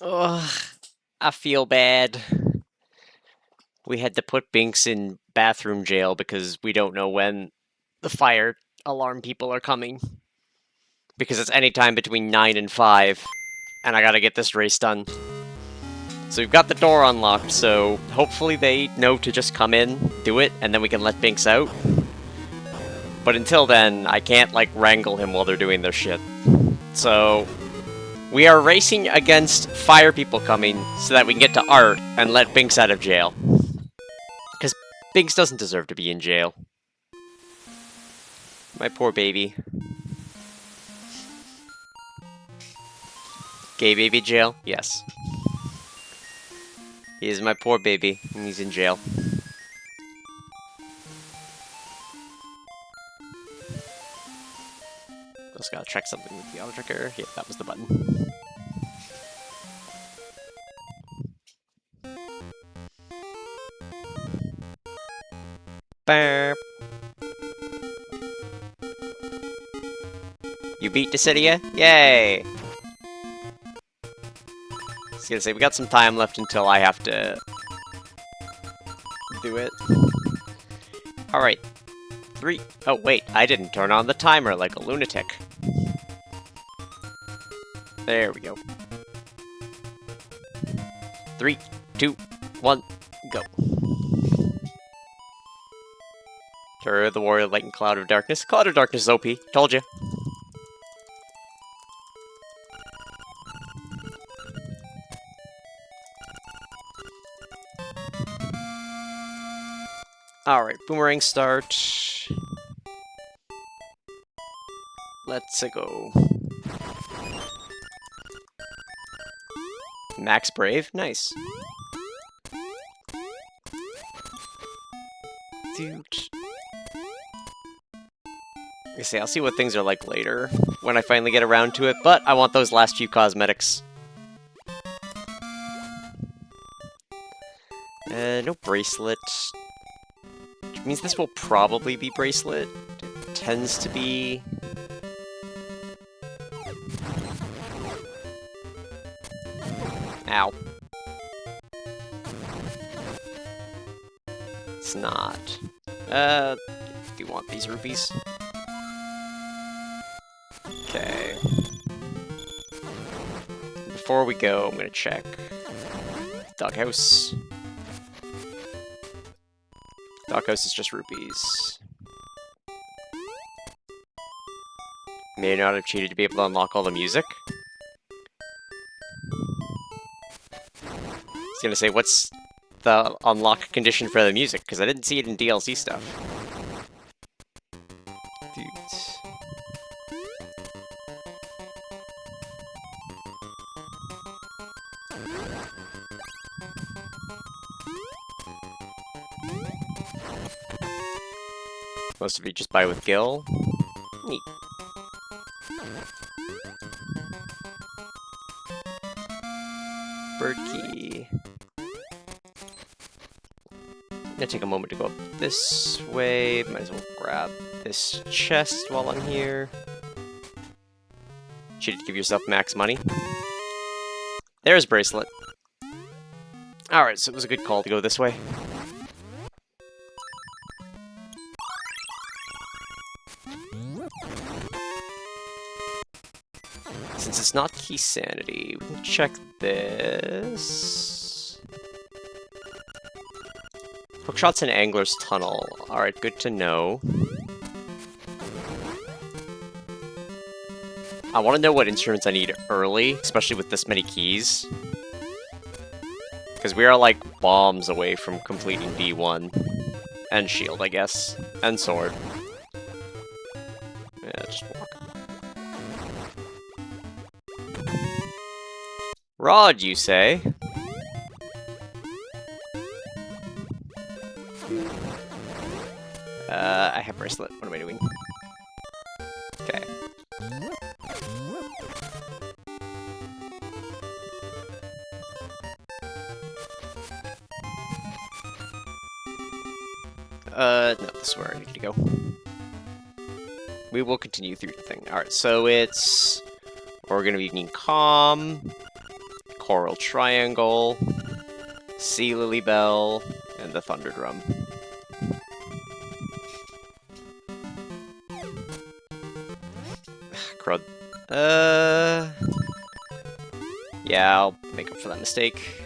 Ugh, I feel bad. We had to put Binks in bathroom jail because we don't know when the fire alarm people are coming. Because it's any time between 9 and 5, and I gotta get this race done. So we've got the door unlocked, so hopefully they know to just come in, do it, and then we can let Binks out. But until then, I can't, like, wrangle him while they're doing their shit. So, we are racing against fire people coming so that we can get to Art and let Binks out of jail. Because Binks doesn't deserve to be in jail. My poor baby. Gay baby jail? Yes. He is my poor baby, and he's in jail. Just gotta check something with the auto tracker. Yeah, that was the button. Burp. You beat Dissidia? Yay! I was gonna say, we got some time left until I have to do it. Alright. 3. Oh, wait, I didn't turn on the timer like a lunatic. There we go. 3, 2, 1, go. Terror of the Warrior, Light and Cloud of Darkness. Cloud of Darkness is OP. Told you. Alright, boomerang start. Let's go. Max Brave? Nice. Dude. I say, I'll see what things are like later, when I finally get around to it, but I want those last few cosmetics. No bracelet. Which means this will probably be bracelet. It tends to be... Ow. It's not. Do you want these rupees? Okay. Before we go, I'm gonna check. Doghouse. Doghouse is just rupees. May not have cheated to be able to unlock all the music. I was gonna say, what's the unlock condition for the music? Because I didn't see it in DLC stuff. Dude. Most of you just buy with Gil. Neat. Bird key. I'm gonna take a moment to go up this way. Might as well grab this chest while I'm here. Should give yourself max money. There's bracelet. Alright, so it was a good call to go this way. Since it's not key sanity, we can check this. Hookshot's in Angler's Tunnel. Alright, good to know. I want to know what instruments I need early, especially with this many keys. Because we are like bombs away from completing D1. And shield, I guess. And sword. Yeah, just walk. Rod, you say? I have bracelet. What am I doing? Okay. No, this is where I need to go. We will continue through the thing. Alright, so it's Organ of Evening Calm, Coral Triangle, Sea Lily Bell, and the Thunder Drum. Crud. Yeah, I'll make up for that mistake.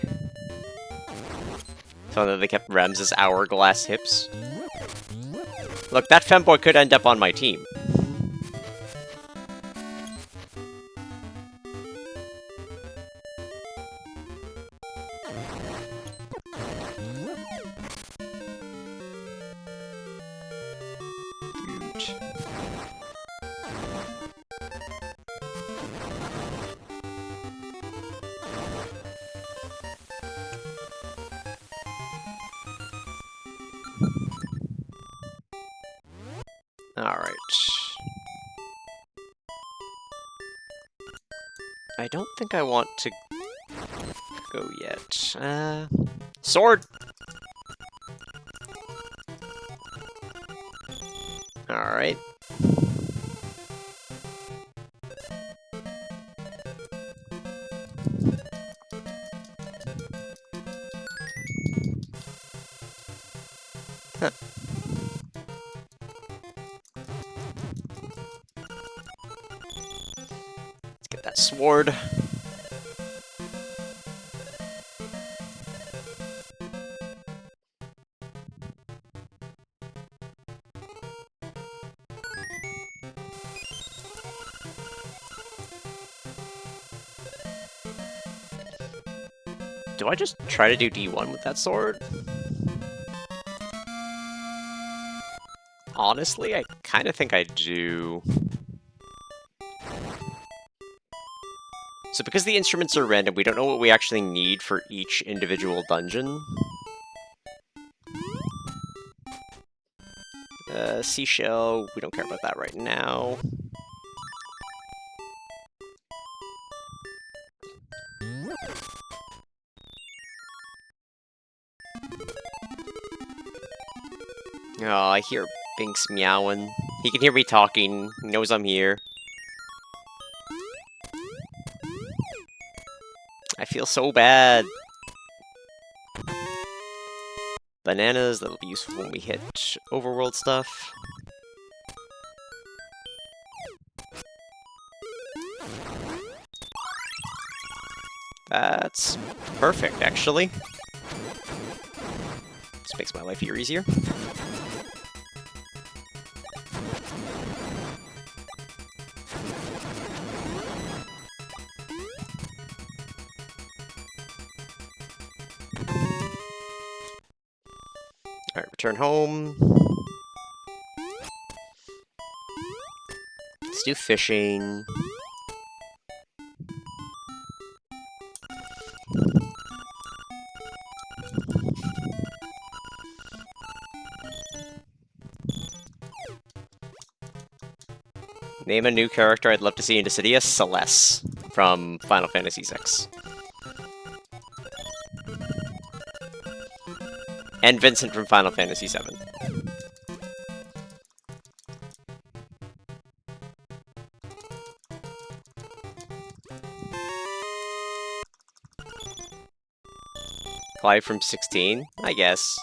So that they kept Rems as hourglass hips. Look, that femboy could end up on my team. Alright. I don't think I want to go yet. Sword! Alright. Huh. Let's get that sword. Do I just try to do D1 with that sword? Honestly, I kind of think I do. So because the instruments are random, we don't know what we actually need for each individual dungeon. Seashell, we don't care about that right now. Oh, I hear Binks meowing. He can hear me talking. He knows I'm here. I feel so bad. Bananas, that'll be useful when we hit overworld stuff. That's perfect, actually. This makes my life here easier. Alright, return home. Let's do fishing. Name a new character I'd love to see in Dissidia. Celeste from Final Fantasy VI. And Vincent from Final Fantasy VII. Clive from 16, I guess.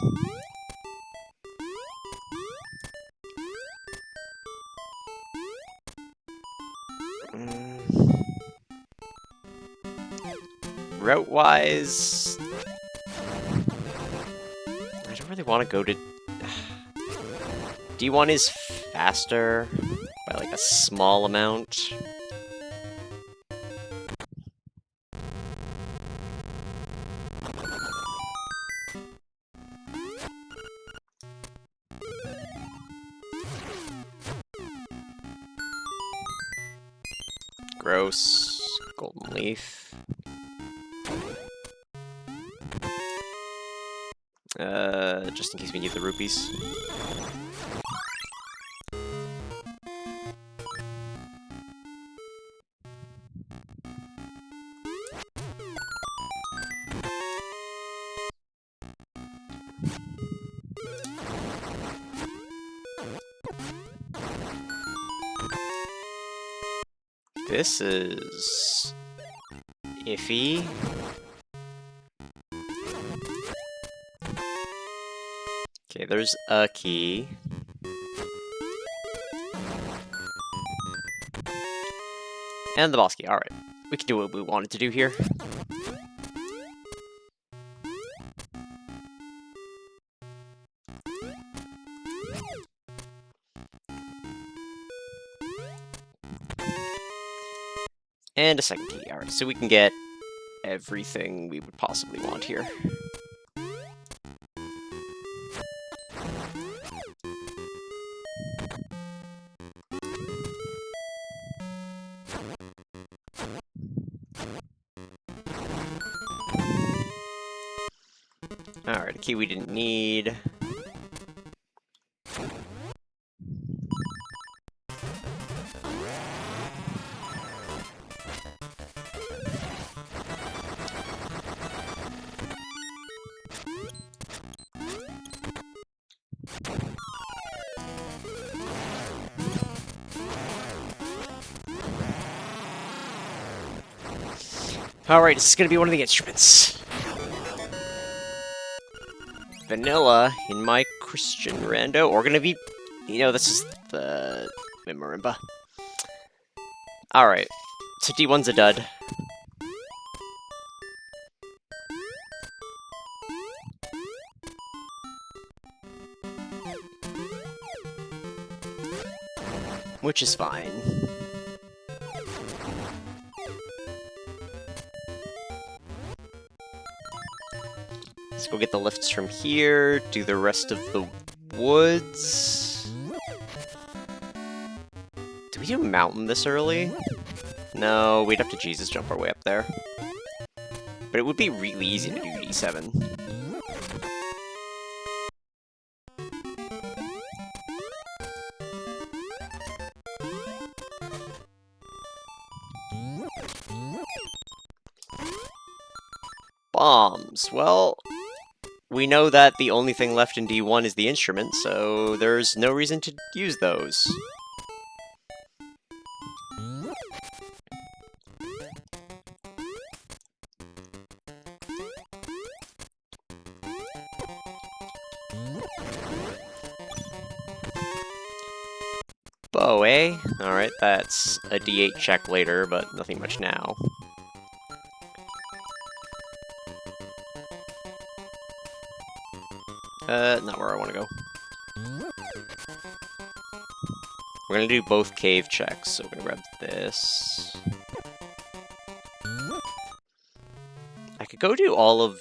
Route-wise, I don't really want to go to... D1 is faster by like a small amount. Gross. Golden leaf. Just in case we need the rupees. This is iffy. Okay, there's a key. And the boss key. Alright. We can do what we wanted to do here. And a second key. Alright, so we can get everything we would possibly want here. Alright, a key we didn't need. Alright, this is gonna be one of the instruments. Vanilla in my Christian rando, or gonna be, you know, this is the marimba. Alright, so D1's a dud. Which is fine. Let's go get the lifts from here, do the rest of the woods. Do we do mountain this early? No, we'd have to Jesus jump our way up there. But it would be really easy to do D7. Bombs. Well, we know that the only thing left in D1 is the instrument, so there's no reason to use those. Bow, eh? Alright, that's a D8 check later, but nothing much now. Not where I want to go. We're gonna do both cave checks, so we're gonna grab this. I could go do all of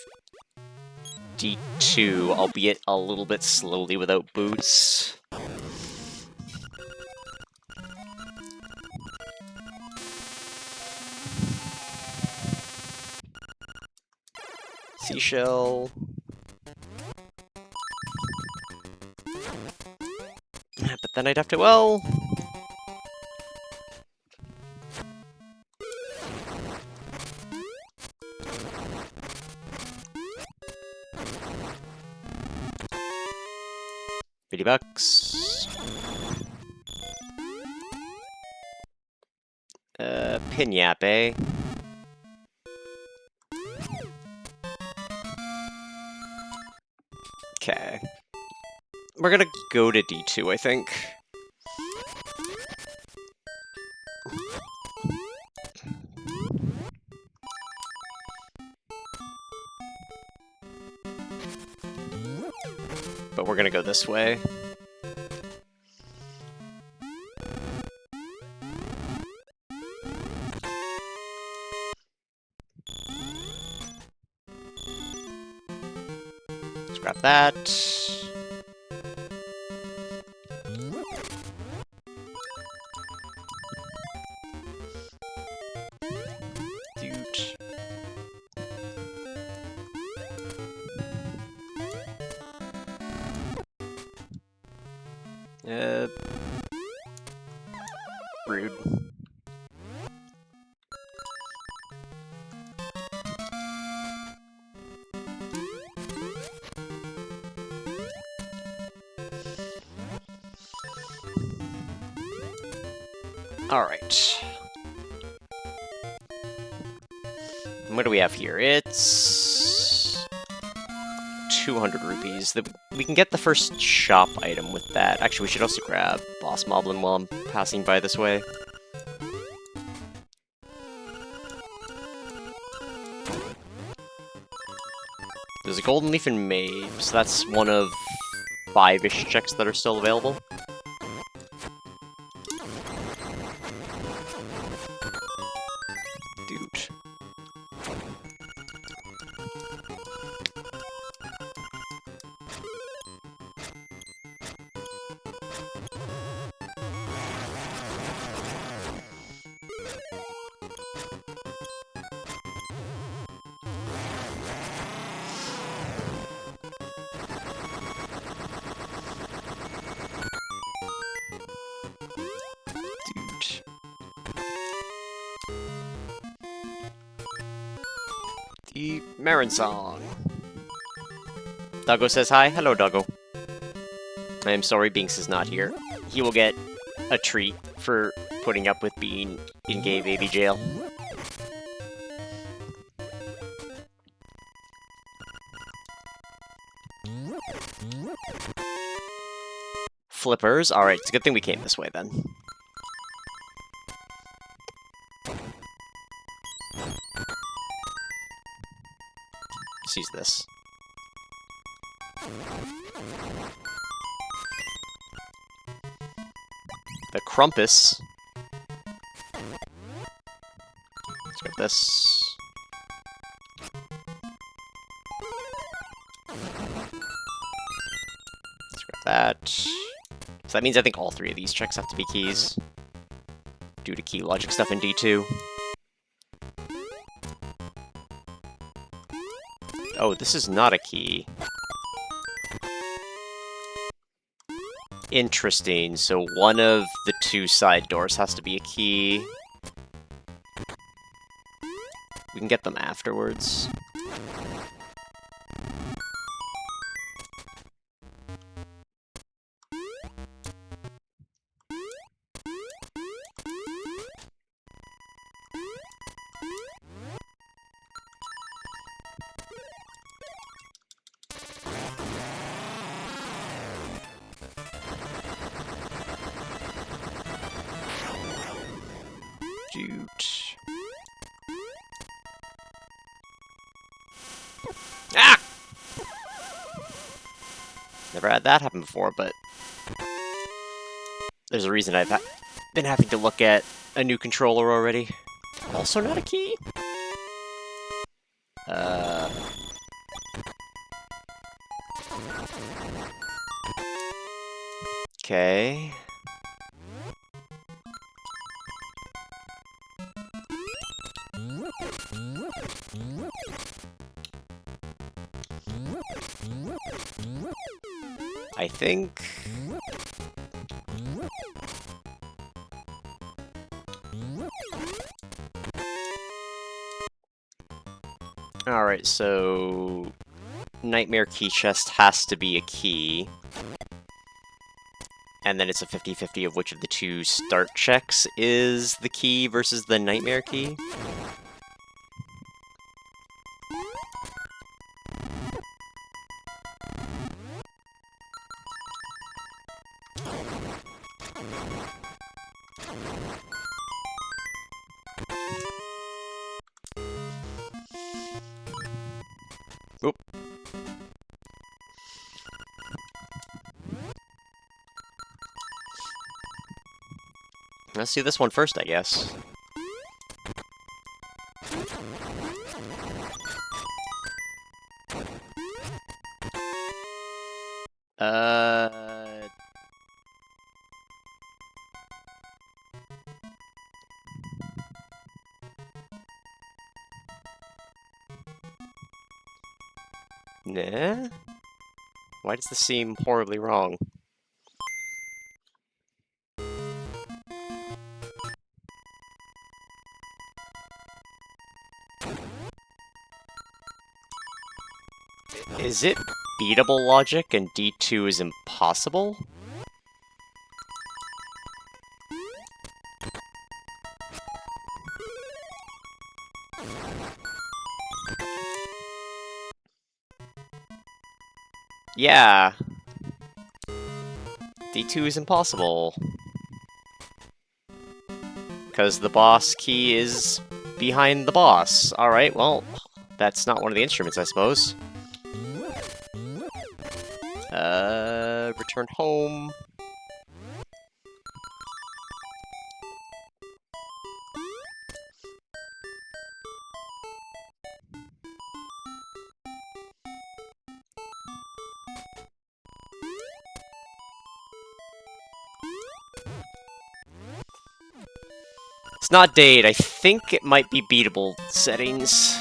D2, albeit a little bit slowly without boots. Seashell. But then I'd have to, well... $50. Pinyap, eh? Okay. We're gonna go to D2, I think. But we're gonna go this way. Let's grab that. Rude. Alright. What do we have here? It's 200 rupees. We can get the first shop item with that. Actually, we should also grab Boss Moblin while I'm passing by this way. There's a golden leaf in Mabe, so that's one of 5-ish checks that are still available. Dude. The Marin song. Doggo says hi. Hello, Doggo. I am sorry Binks is not here. He will get a treat for putting up with being in gay baby jail. Flippers. Alright, it's a good thing we came this way then. Let's use this. The Crumpus. Let's grab this. Let's grab that. So that means I think all 3 of these checks have to be keys. Due to key logic stuff in D2. Oh, this is not a key. Interesting, so one of the 2 side doors has to be a key. We can get them afterwards. Ah! Never had that happen before, but there's a reason I've been having to look at a new controller already. Also not a key? Okay. I think... Alright, so... Nightmare Key Chest has to be a key. And then it's a 50-50 of which of the 2 start checks is the key versus the Nightmare Key. Oop. Let's do this one first, I guess. Nah? Why does this seem horribly wrong? Is it beatable logic and D2 is impossible? Yeah. D2 is impossible. Because the boss key is behind the boss. Alright, well, that's not one of the instruments, I suppose. Return home. It's not date. I think it might be beatable settings.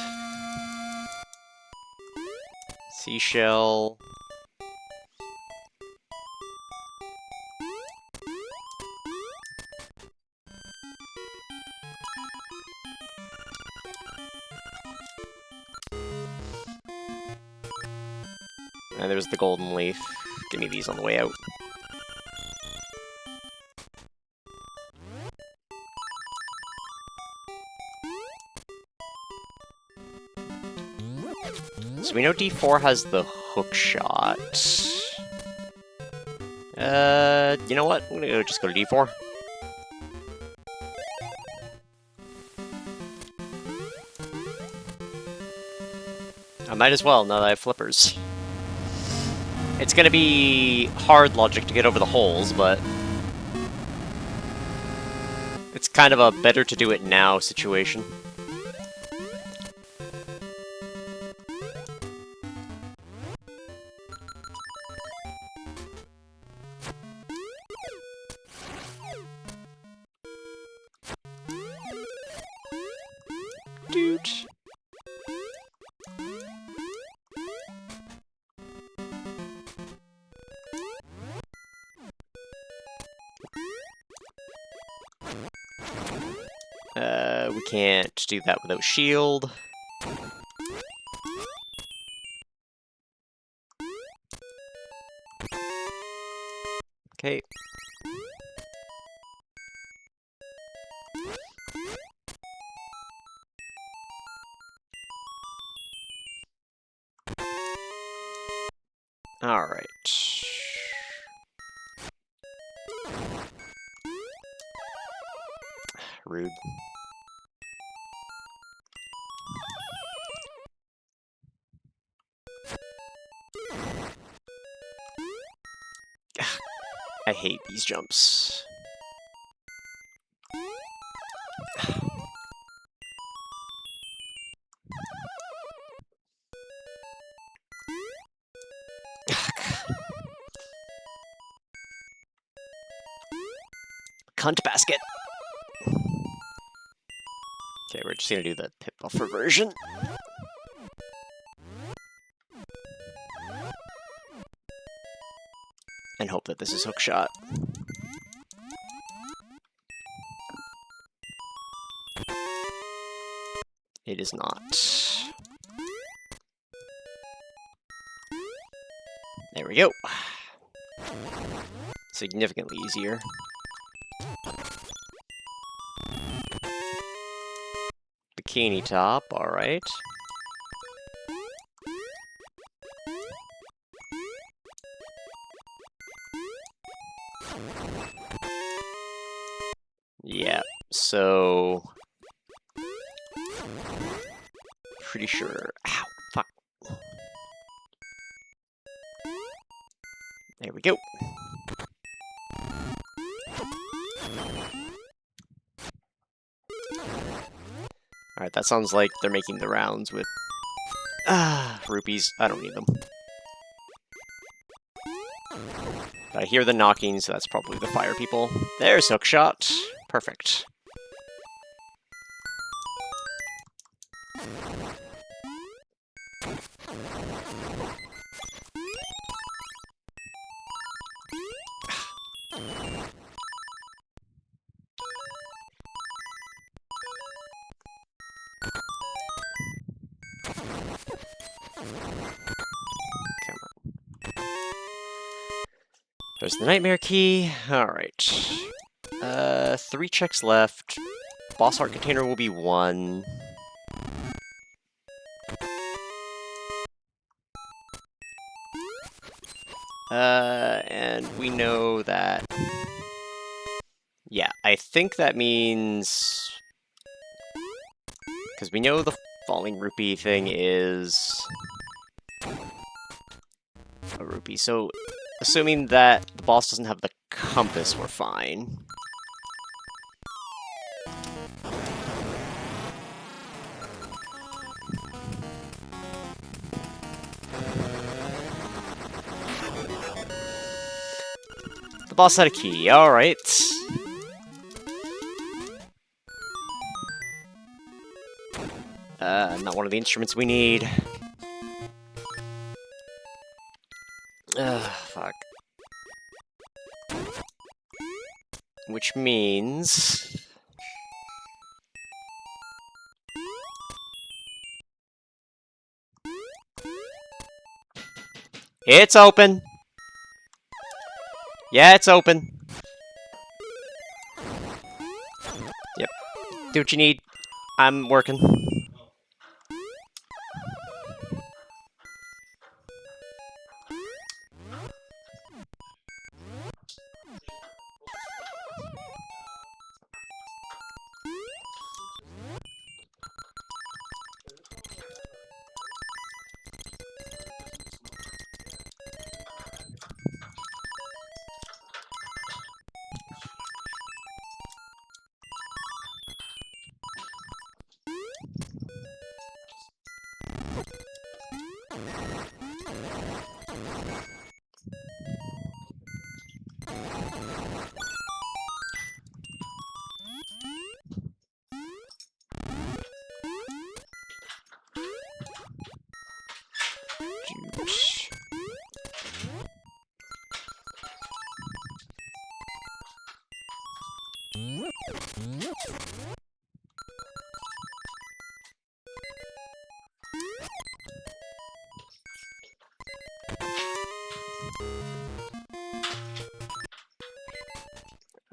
Seashell. And there's the golden leaf. Give me these on the way out. So we know D4 has the hook shot. You know what? I'm gonna just go to D4. I might as well, now that I have flippers. It's gonna be hard logic to get over the holes, but it's kind of a better to do it now situation. Dude. We can't do that without shield. Okay. Alright. Rude. I hate these jumps. Cunt basket. Okay, we're just gonna do the pip buffer version. And hope that this is hookshot. It is not. There we go. Significantly easier. Bikini top, alright. Yeah, so... Pretty sure... Ow, fuck. There we go. Alright, that sounds like they're making the rounds with... rupees. I don't need them. But I hear the knocking, so that's probably the fire people. There's hookshot. Perfect. There's the nightmare key. Alright. 3 checks left. Boss heart container will be 1. And we know that... Yeah, I think that means... Because we know the falling rupee thing is... a rupee, so... Assuming that the boss doesn't have the compass, we're fine. The boss had a key, alright. Not one of the instruments we need. Fuck. Which means... It's open! Yeah, it's open. Yep. Do what you need. I'm working.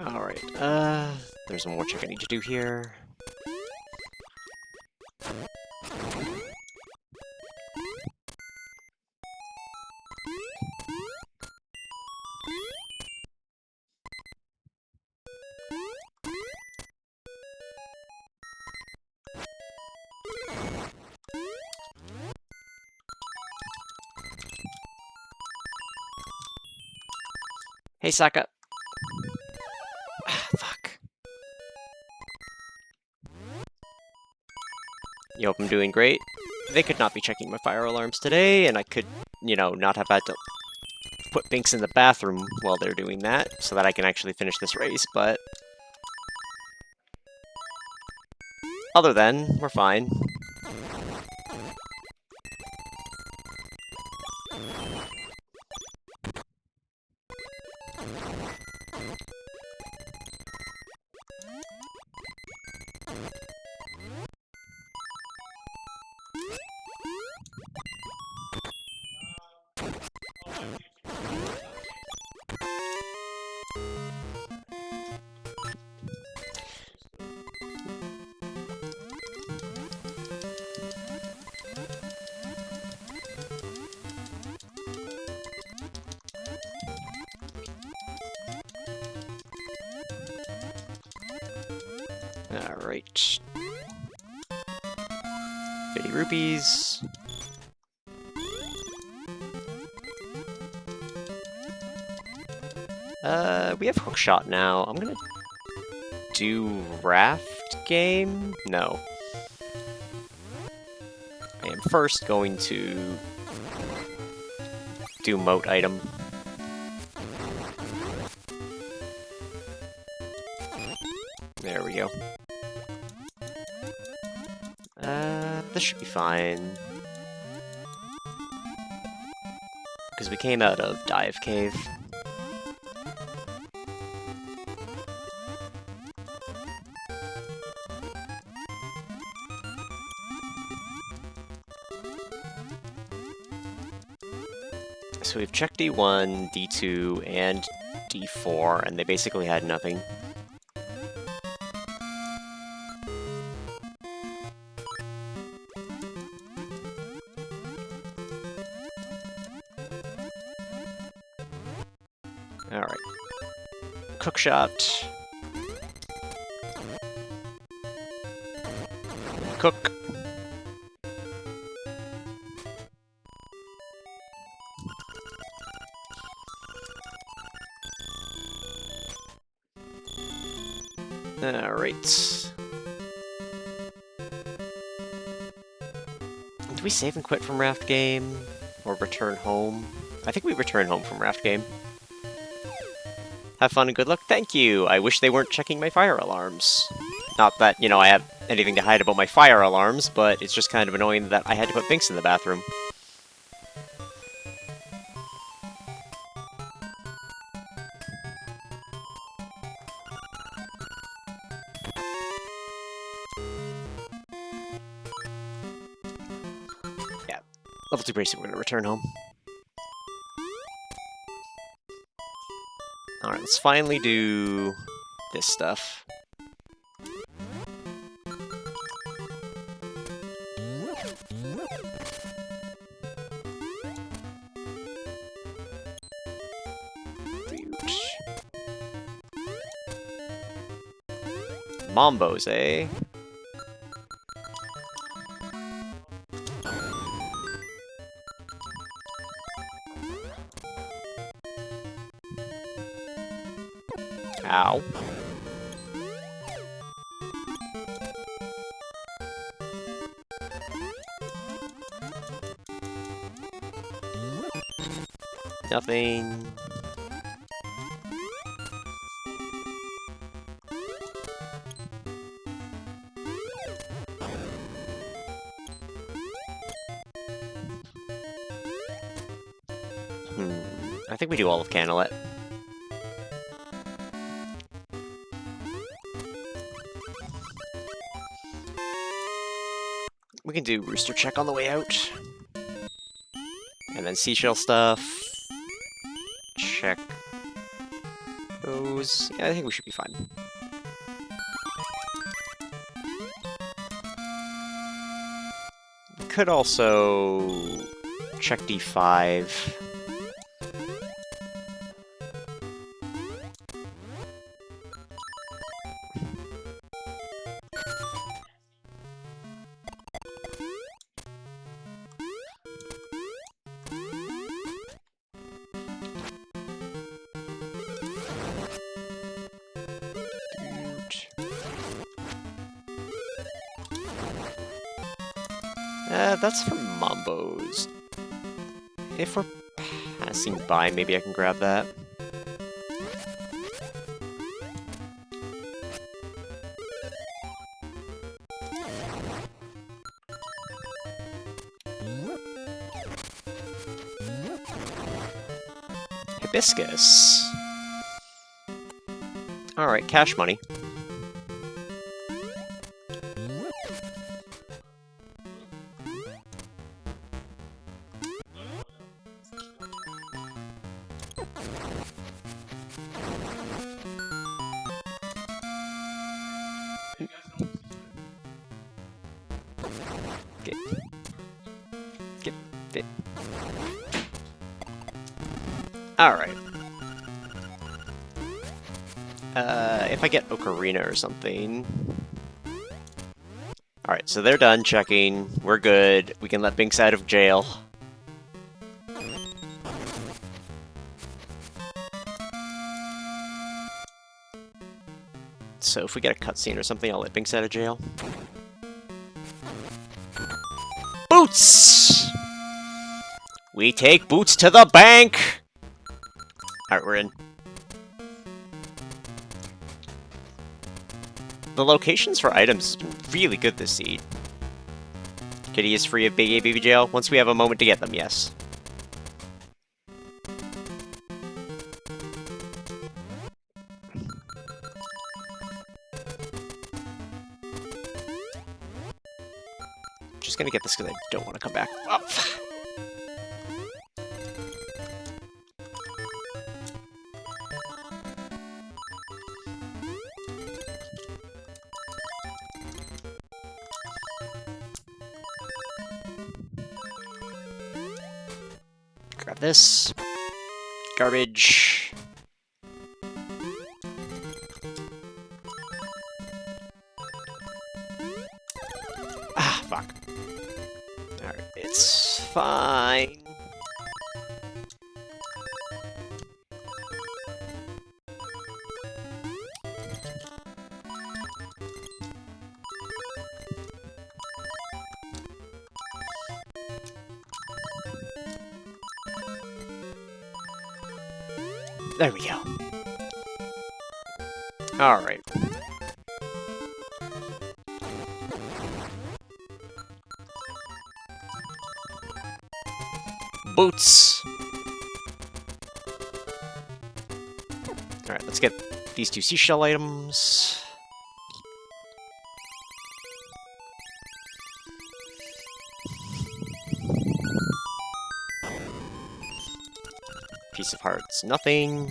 Alright, there's one more check I need to do here. Hey, Sokka. Fuck. You hope I'm doing great. They could not be checking my fire alarms today, and I could, you know, not have had to put Binks in the bathroom while they're doing that, so that I can actually finish this race, but... Other than, we're fine. Alright. 50 rupees. We have hookshot now. I'm gonna do raft game? No. I am first going to do moat item. There we go. This should be fine. Because we came out of Dive Cave. So we've checked D1, D2, and D4, and they basically had nothing. Alright. Cook shot. Cook. Alright. Did we save and quit from Raft Game? Or return home? I think we return home from Raft Game. Have fun and good luck. Thank you! I wish they weren't checking my fire alarms. Not that, you know, I have anything to hide about my fire alarms, but it's just kind of annoying that I had to put Binks in the bathroom. Yeah. Level 2 bracing, we're gonna return home. Alright, let's finally do this stuff. Mombos, eh? Ow. Nothing. I think we do all of Canalet. We can do Rooster Check on the way out. And then Seashell stuff. Check those. Yeah, I think we should be fine. We could also check D5. That's for Mombos. If we're passing by, maybe I can grab that. Hibiscus. Alright, cash money. Alright. If I get Ocarina or something... Alright, so they're done checking. We're good. We can let Binks out of jail. So if we get a cutscene or something, I'll let Binks out of jail. Boots! We take Boots to the bank! Alright, we're in. The locations for items has been really good this seed. Kitty is free of Big A Baby Jail once we have a moment to get them, yes. Just gonna get this because I don't want to come back. Oh. Grab this. Garbage. Alright, it's fine. There we go. Alright. Boots! Alright, let's get these 2 seashell items. Piece of hearts, nothing.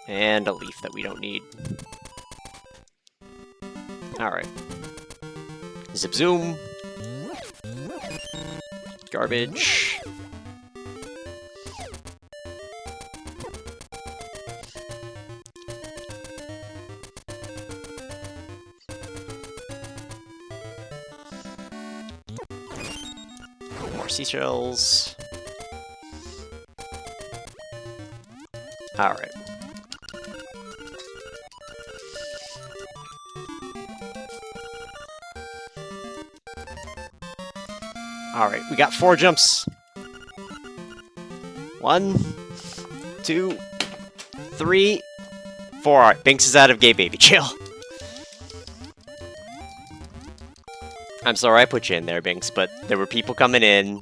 And a leaf that we don't need. Alright. Zip zoom. Garbage. More seashells. Alright. Alright, we got 4 jumps. 1, 2, 3, 4. Alright, Binks is out of gay baby jail. I'm sorry I put you in there, Binks, but there were people coming in.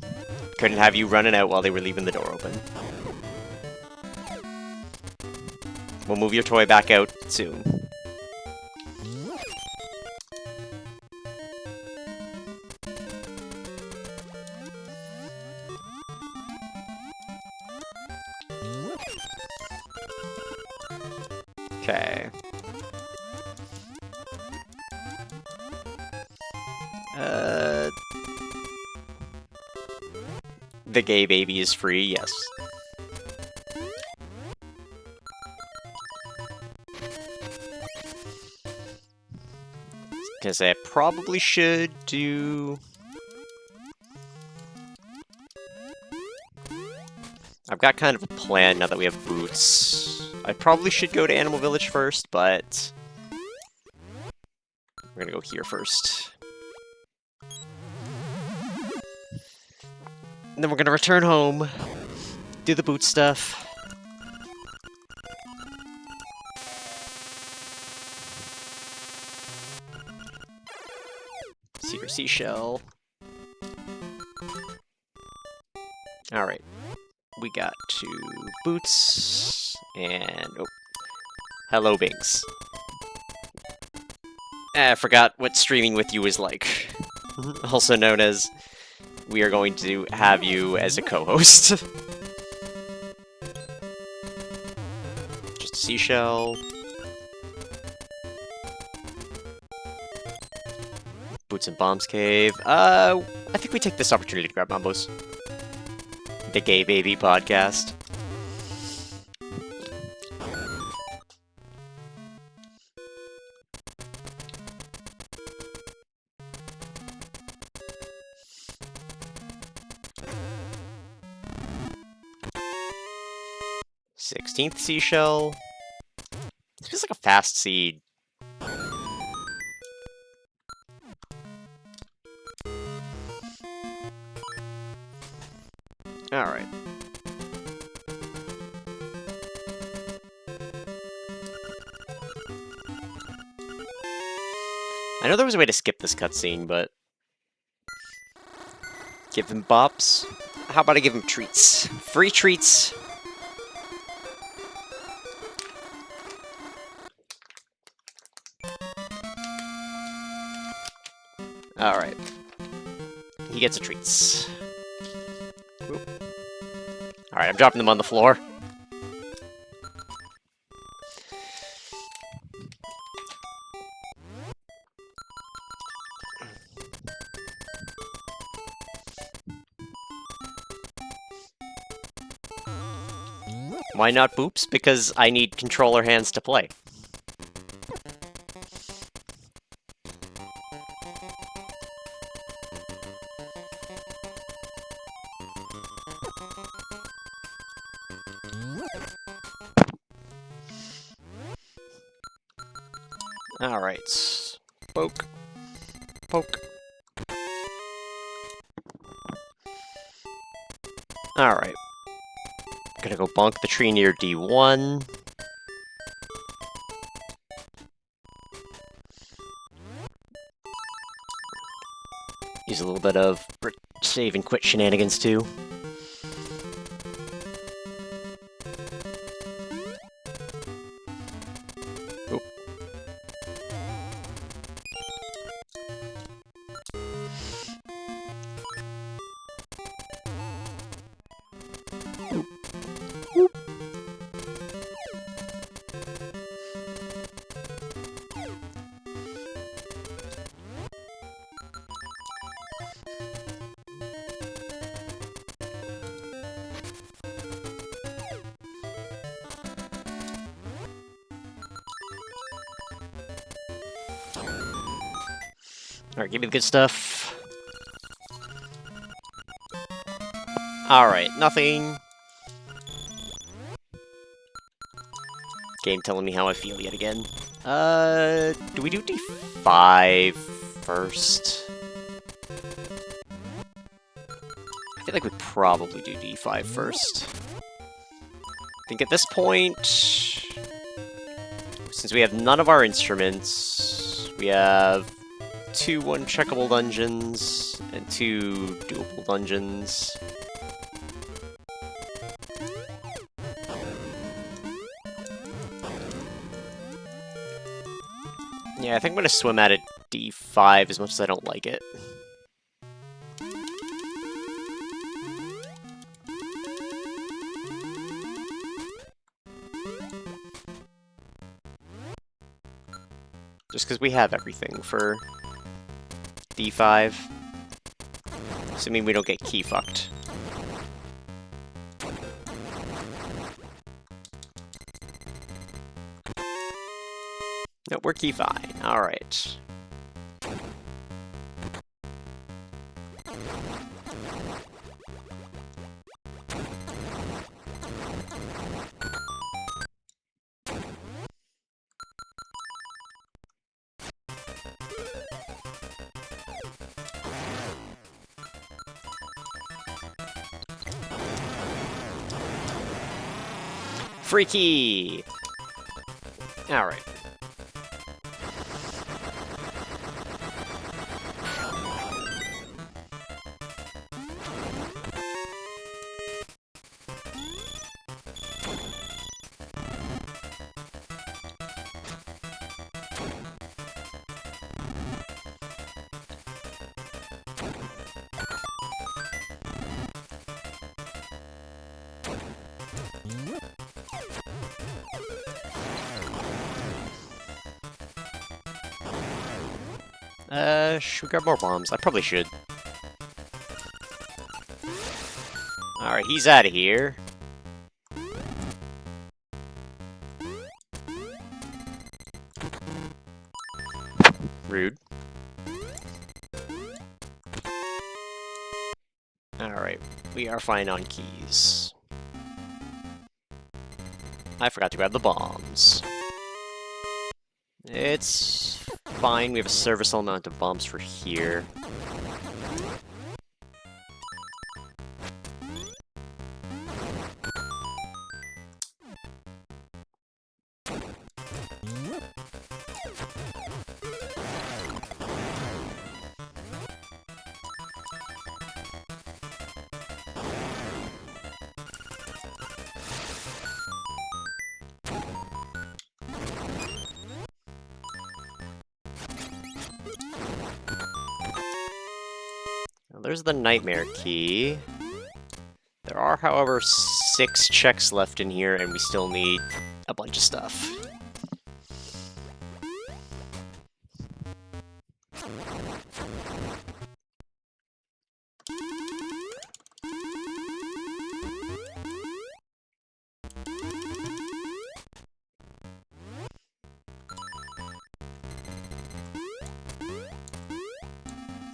Couldn't have you running out while they were leaving the door open. We'll move your toy back out soon. Okay. The gay baby is free, yes. Because I probably should do... I've got kind of a plan now that we have boots. I probably should go to Animal Village first, but... we're gonna go here first. And then we're gonna return home, do the boot stuff. Secret seashell. Alright. We got 2 boots, and... oh. Hello, Binks. I forgot what streaming with you is like. Also known as... we are going to have you as a co-host. Just a seashell. Boots and Bombs Cave. I think we take this opportunity to grab Mambos. The Gay Baby Podcast. Sixteenth seashell. This feels like a fast seed. Alright. I know there was a way to skip this cutscene, but... give him bops? How about I give him treats? Free treats! Alright. He gets a treats. Alright, I'm dropping them on the floor. Why not boops? Because I need controller hands to play. Alright. Poke. Poke. Alright. Gonna go bonk the tree near D1. Use a little bit of save and quit shenanigans too. Oop. Alright, give me the good stuff. Alright, nothing. Game telling me how I feel yet again. Do we do D5 first? I feel like we probably do D5 first. I think at this point, since we have none of our instruments, we have 2 one-checkable dungeons and 2 doable dungeons. Yeah, I think I'm gonna swim at it D5 as much as I don't like it. Just because we have everything for D5. Assuming we don't get key fucked. Nope, we're key fine. Alright. Freaky! Alright. Should we grab more bombs? I probably should. Alright, he's out of here. Rude. Alright, we are fine on keys. I forgot to grab the bombs. It's fine, we have a serviceable amount of bombs for here. There's the nightmare key. There are, however, 6 checks left in here, and we still need a bunch of stuff.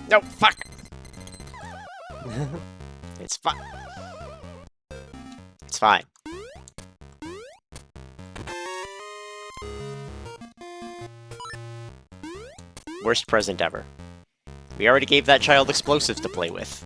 No, fuck! It's fine. It's fine. Worst present ever. We already gave that child explosives to play with.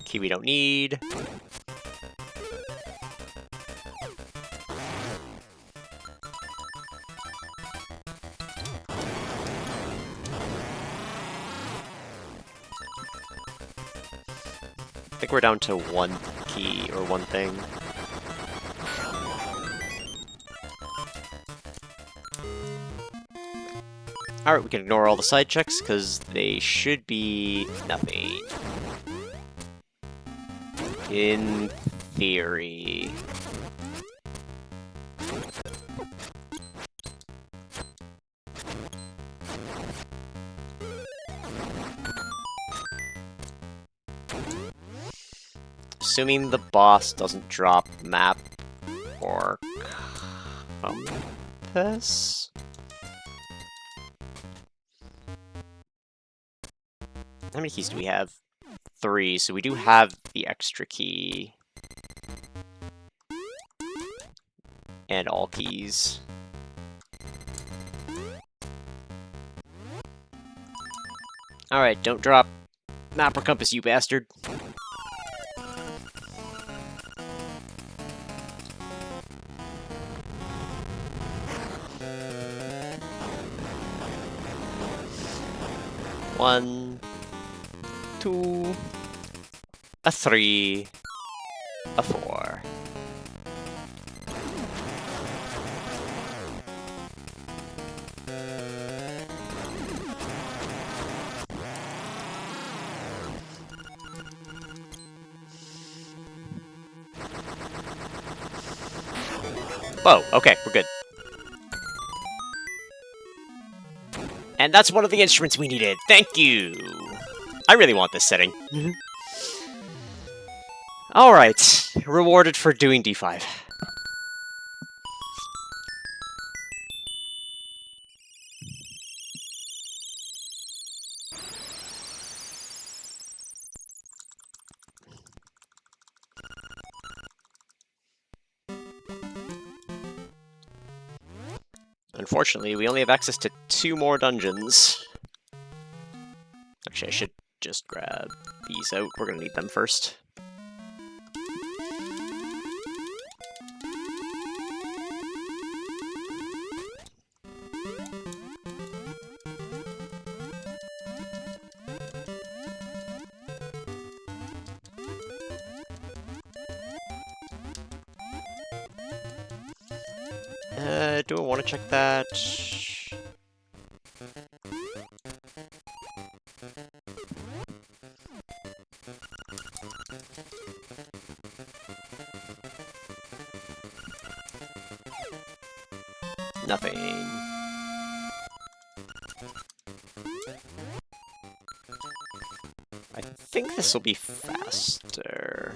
Key we don't need. I think we're down to one key or one thing. Alright, we can ignore all the side checks because they should be nothing. In theory. Assuming the boss doesn't drop map or compass? How many keys do we have? 3, so we do have the extra key. And all keys. Alright, don't drop map or compass, you bastard. One, 2, a 3, a 4. Whoa, okay, we're good. And that's one of the instruments we needed. Thank you! I really want this setting. Alright, rewarded for doing D5. Unfortunately, we only have access to 2 more dungeons. Actually, I should just grab these out. We're gonna need them first. Do I want to check that? Nothing. I think this will be faster.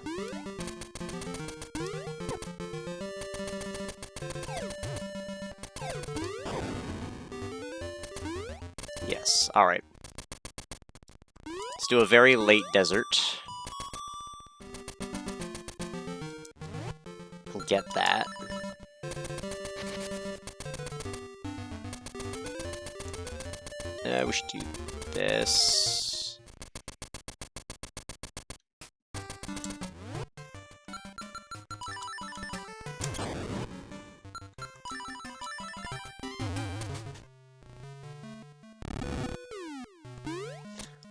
Yes, alright. Let's do a very late desert. We'll get that. We should do this.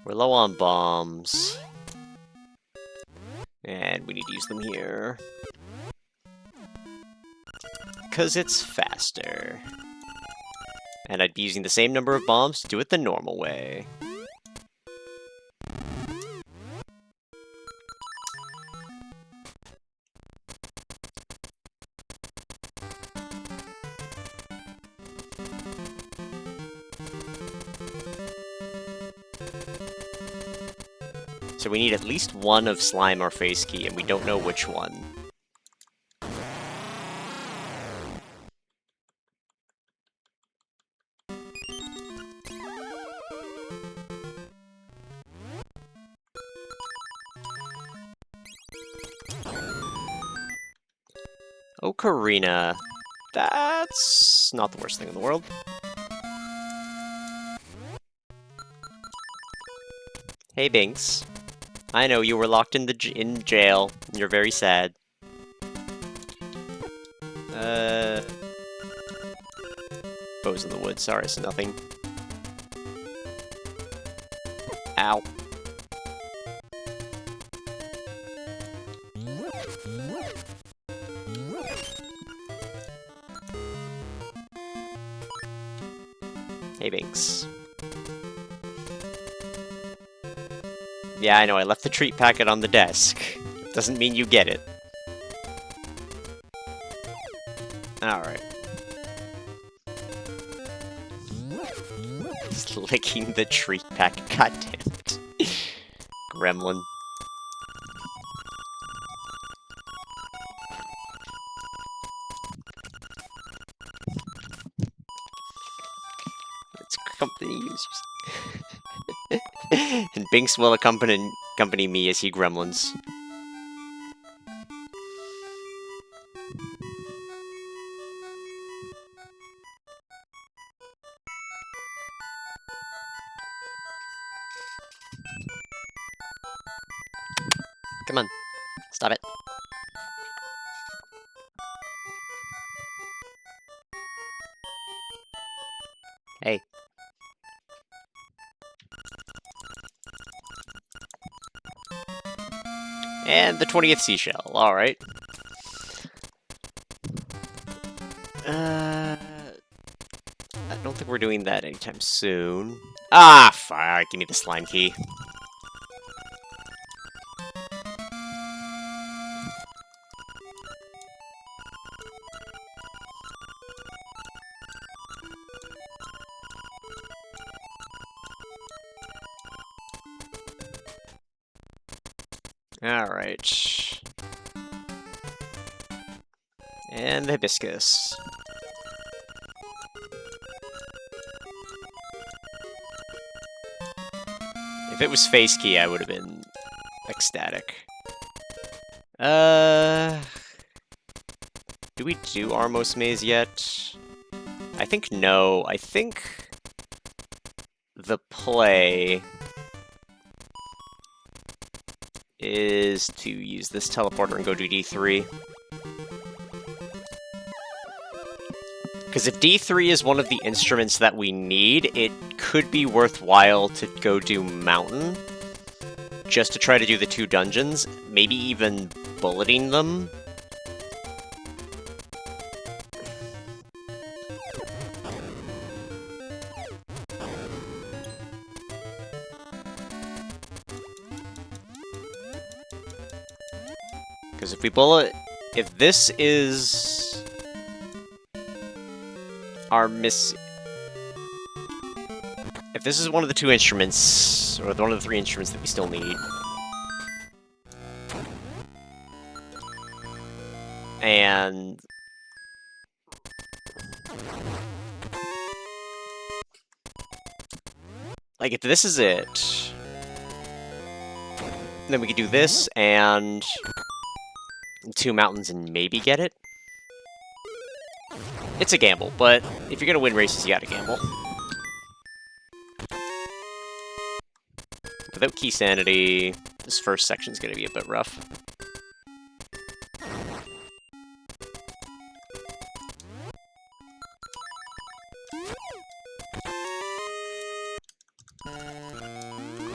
We're low on bombs. And we need to use them here. Because it's faster. And I'd be using the same number of bombs to do it the normal way. So we need at least one of slime or face key, and we don't know which one. Ocarina. That's not the worst thing in the world. Hey, Binks. I know you were locked in in jail. And you're very sad. Bows in the woods. Sorry, it's nothing. Ow. Hey, Binks. Yeah, I know, I left the treat packet on the desk. Doesn't mean you get it. Alright. Just licking the treat packet, goddammit. Gremlin. Let's accompany users. And Binks will accompany me as he gremlins. Come on. Stop it. Hey. And the 20th seashell. Alright. I don't think we're doing that anytime soon. Ah, fuck. Give me the slime key. Alright. And the hibiscus. If it was face key, I would have been ecstatic. Do we do Armos Maze yet? I think no. I think the play is to use this teleporter and go to D3. Because if D3 is one of the instruments that we need, it could be worthwhile to go do Mountain, just to try to do the 2 dungeons, maybe even bulleting them. Because if we bullet... If this is... our If this is one of the 2 instruments, or one of the 3 instruments that we still need... And... like, if this is it... then we could do this, and... 2 mountains and maybe get it? It's a gamble, but if you're gonna win races, you gotta gamble. Without key sanity, this first section's gonna be a bit rough.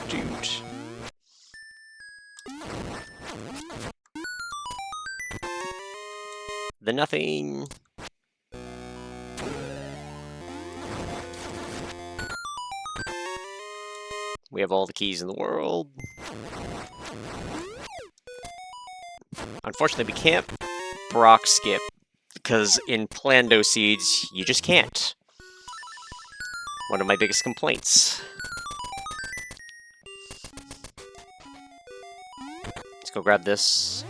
Dude. The nothing... We have all the keys in the world. Unfortunately, we can't Brock skip, because in Plando Seeds, you just can't. One of my biggest complaints. go grab this.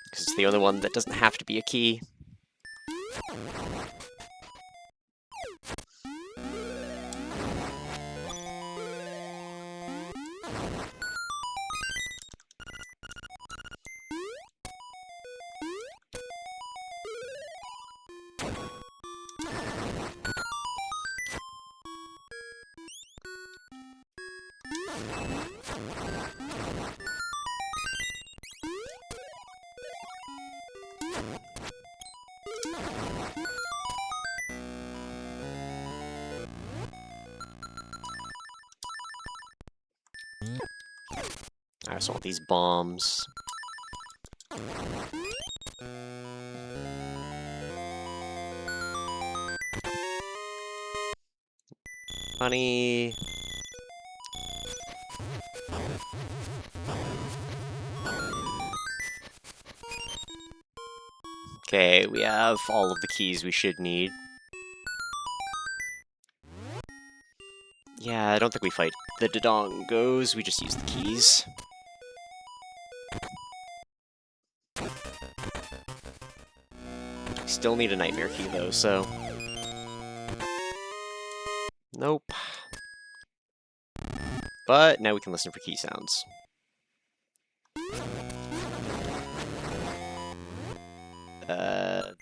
Because it's the only one that doesn't have to be a key. I also want these bombs. Money. Okay, we have all of the keys we should need. Yeah, I don't think we fight the Dodongos, we just use the keys. Still need a nightmare key though, so... Nope. But now we can listen for key sounds.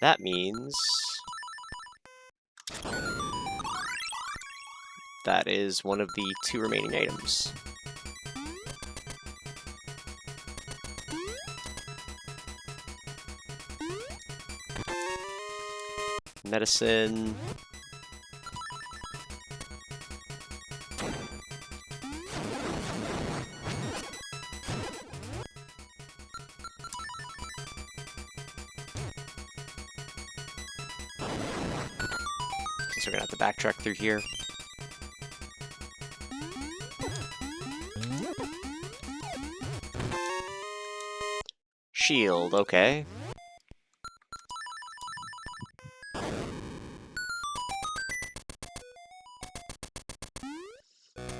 That means... that is one of the 2 remaining items. Medicine... So we're gonna have to backtrack through here. Shield, okay.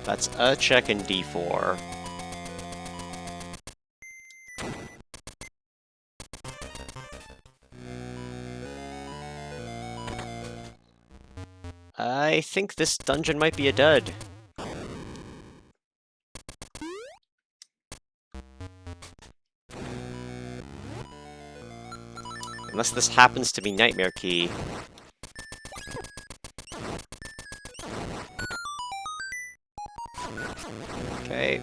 That's a check in D4. I think this dungeon might be a dud. Unless this happens to be Nightmare Key. Okay.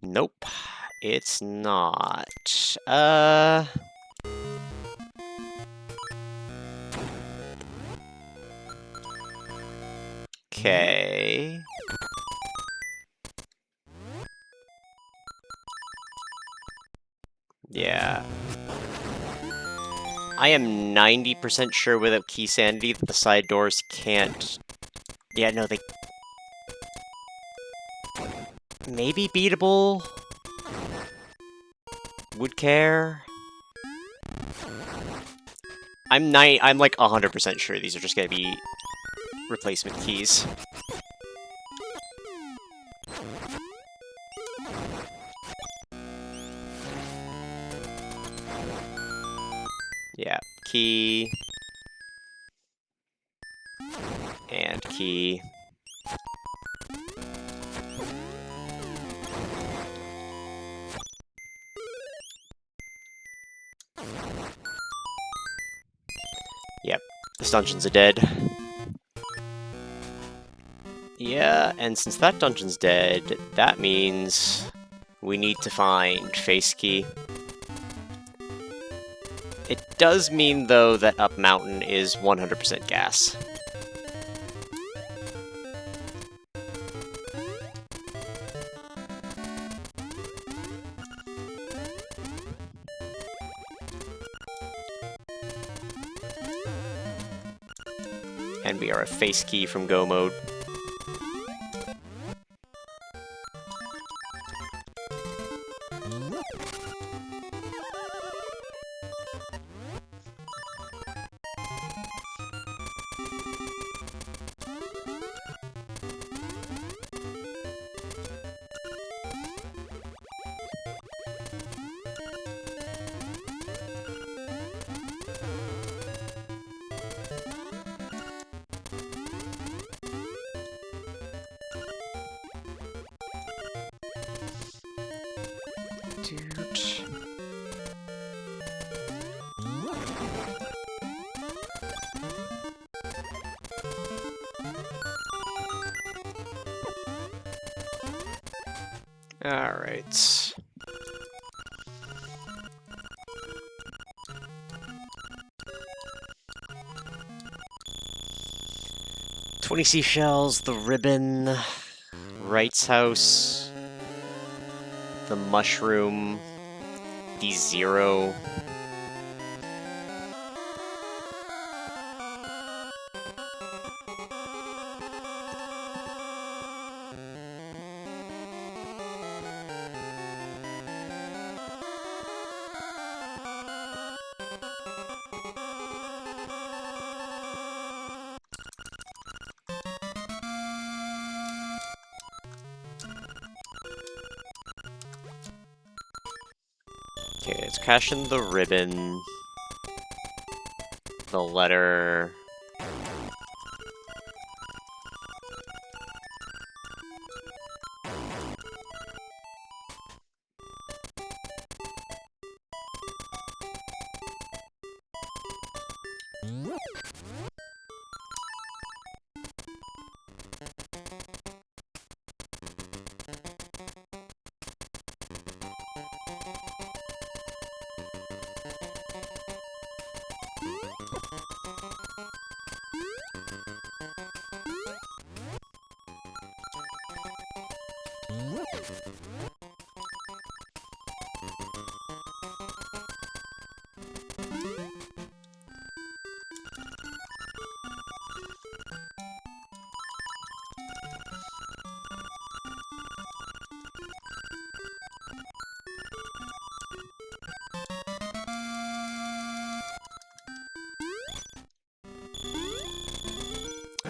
Nope. It's not. Okay. Yeah. I am 90% sure without key sanity that the side doors can't... Yeah, no, they... Maybe beatable? Would care? I'm like 100% sure these are just gonna be replacement keys. Yeah, key. And key. Yep, this dungeon's a dead. Yeah, and since that dungeon's dead, that means we need to find face key. It does mean, though, that Up Mountain is 100% gas. And we are a face key from Go mode. Dude. All right. "20 seashells, the ribbon, Wright's house, the mushroom, the 0. Okay, it's cash in the ribbon, the letter,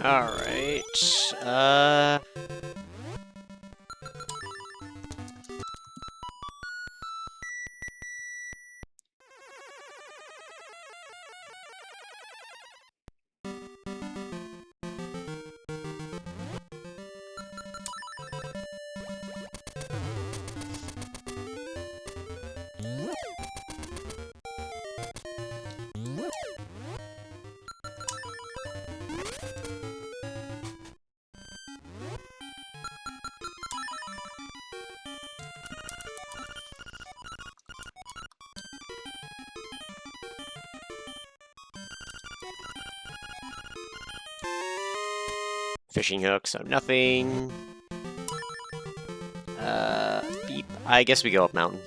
Alright, fishing hook, so nothing. Beep. I guess we go up mountain.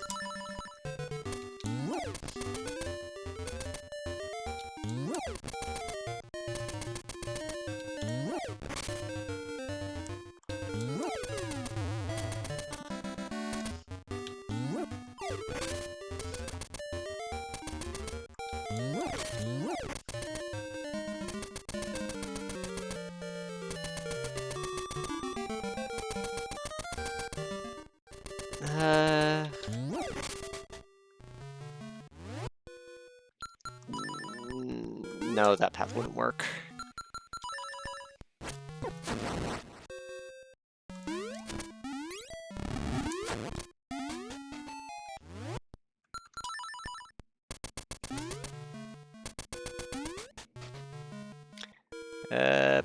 No, that path wouldn't work.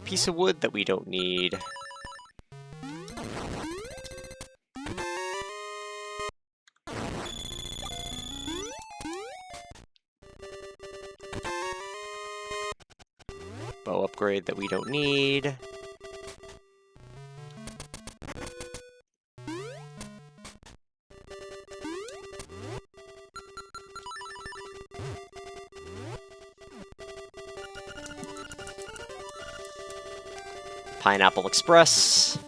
Piece of wood that we don't need. Bow upgrade that we don't need. Pineapple Express.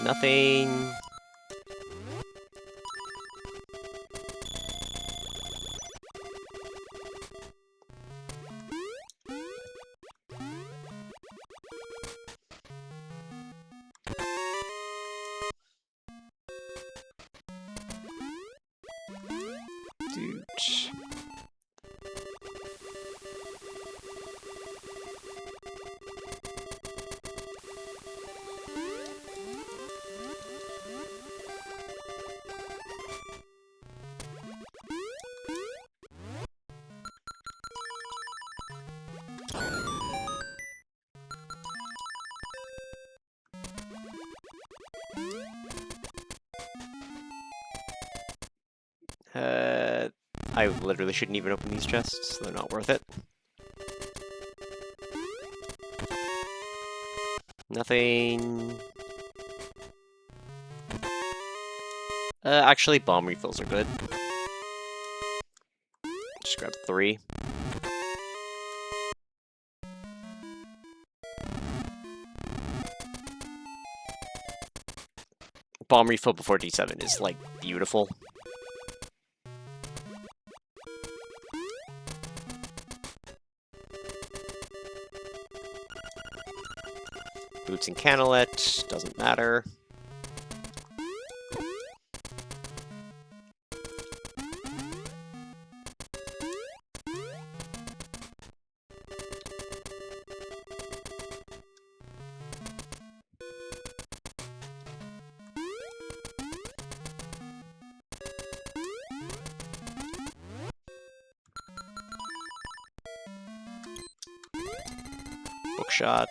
Nothing. Dude. I literally shouldn't even open these chests. They're not worth it. Nothing. Actually, bomb refills are good. Just grab 3. Bomb refill before D7 is, like, beautiful. Boots and Canalet, doesn't matter. Bookshot.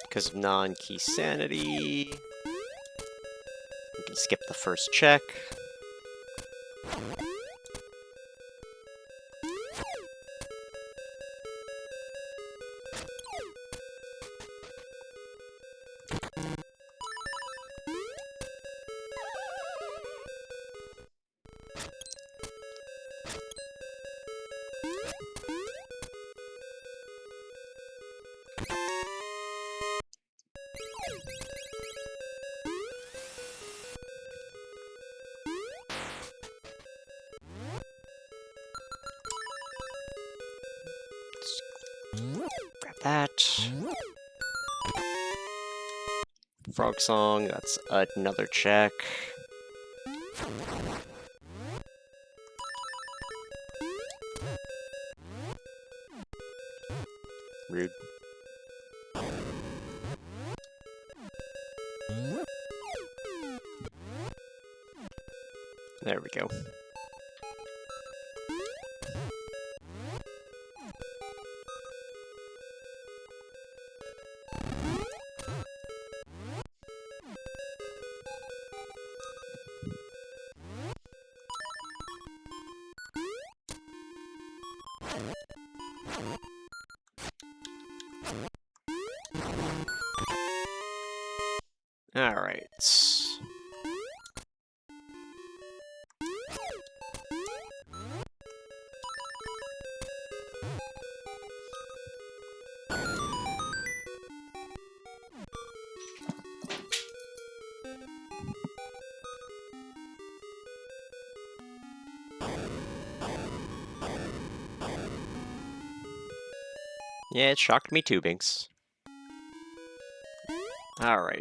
Because of non-key sanity, we can skip the first check. Grab that. Frog Song, that's another check. Rude. There we go. All right. Yeah, it shocked me too, Binks. All right.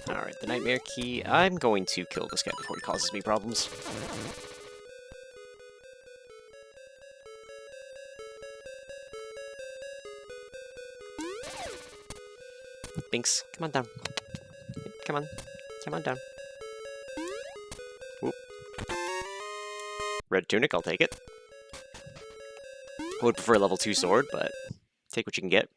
Alright, the Nightmare Key. I'm going to kill this guy before he causes me problems. Binks, come on down. Come on. Come on down. Whoop. Red Tunic, I'll take it. I would prefer a level 2 sword, but take what you can get.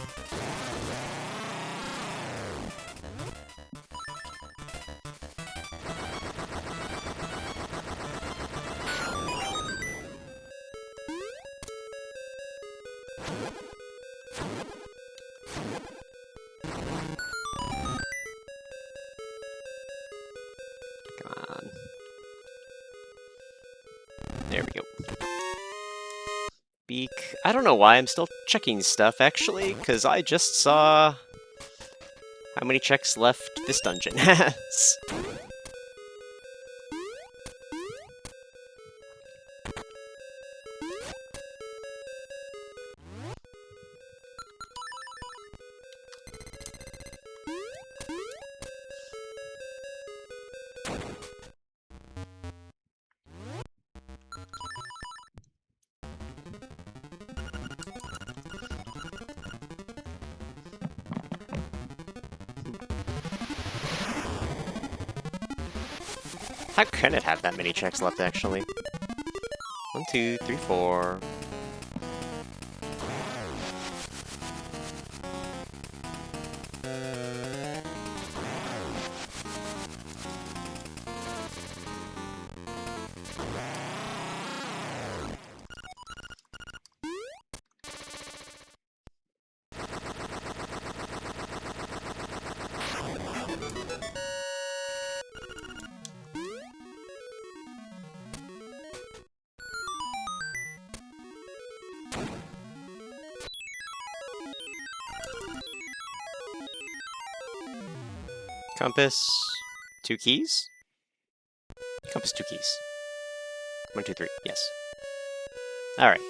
Come on. There we go. Beak. I don't know why I'm still checking stuff, actually, because I just saw How many checks left this dungeon has? How can it have that many checks left, actually? 1, 2, 3, 4. Compass, 2 keys? Compass, 2 keys. 1, 2, 3, yes. Alright.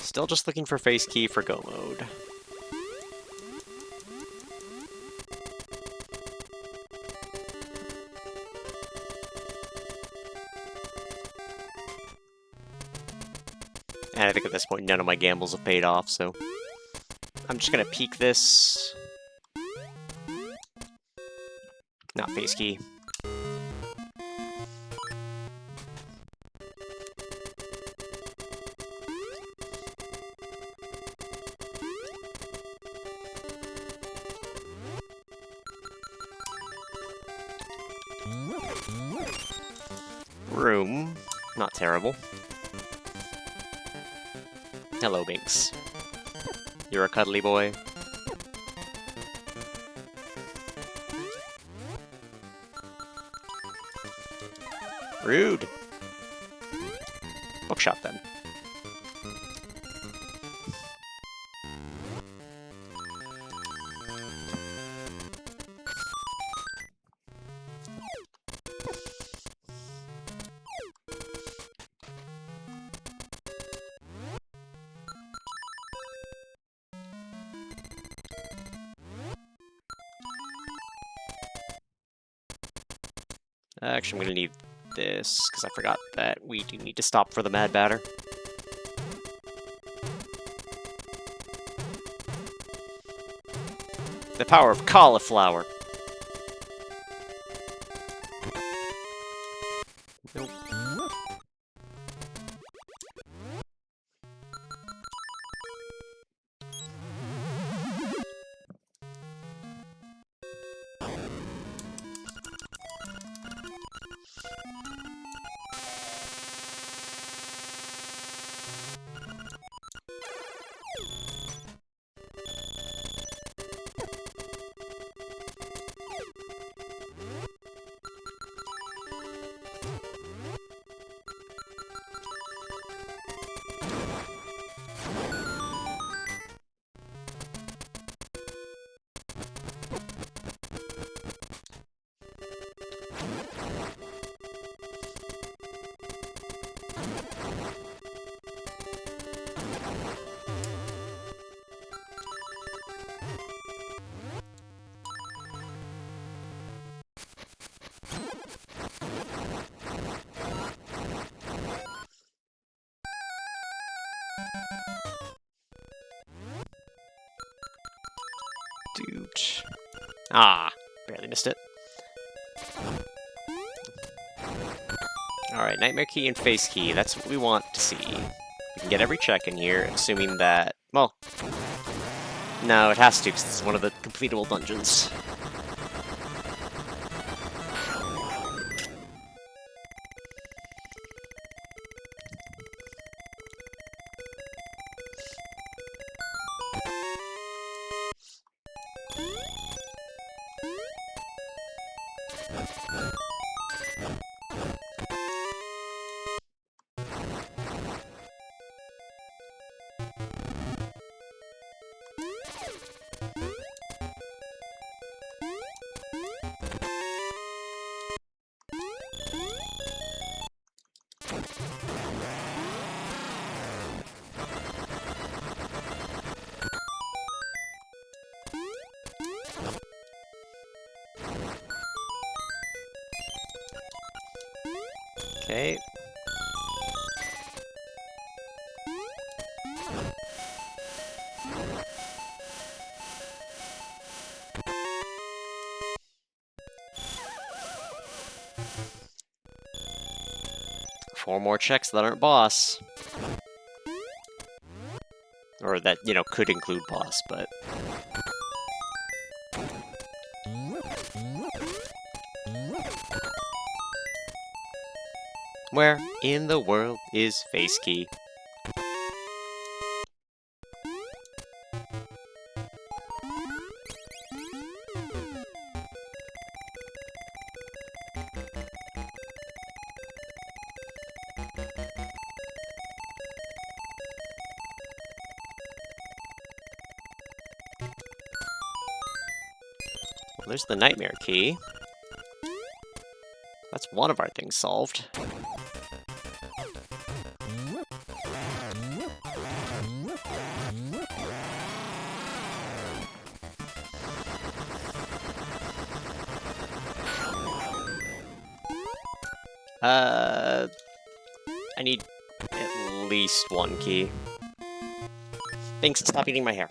Still just looking for face key for go mode. And I think at this point none of my gambles have paid off, so I'm just gonna peek this. Not face key. Room. Not terrible. Hello, Binks. You're a cuddly boy. Rude. Bookshop, then. Actually, I'm gonna need this, because I forgot that we do need to stop for the Mad Batter. The power of cauliflower. Nope. Dude. Ah, barely missed it. Alright, Nightmare Key and Face Key, that's what we want to see. We can get every check in here, assuming that... well... no, it has to, because it's one of the completable dungeons. Okay. Four more checks that aren't boss. Or that, you know, could include boss, but... Where in the world is Face Key? Well, there's the nightmare key. That's one of our things solved. I need at least one key. Binks, stop eating my hair.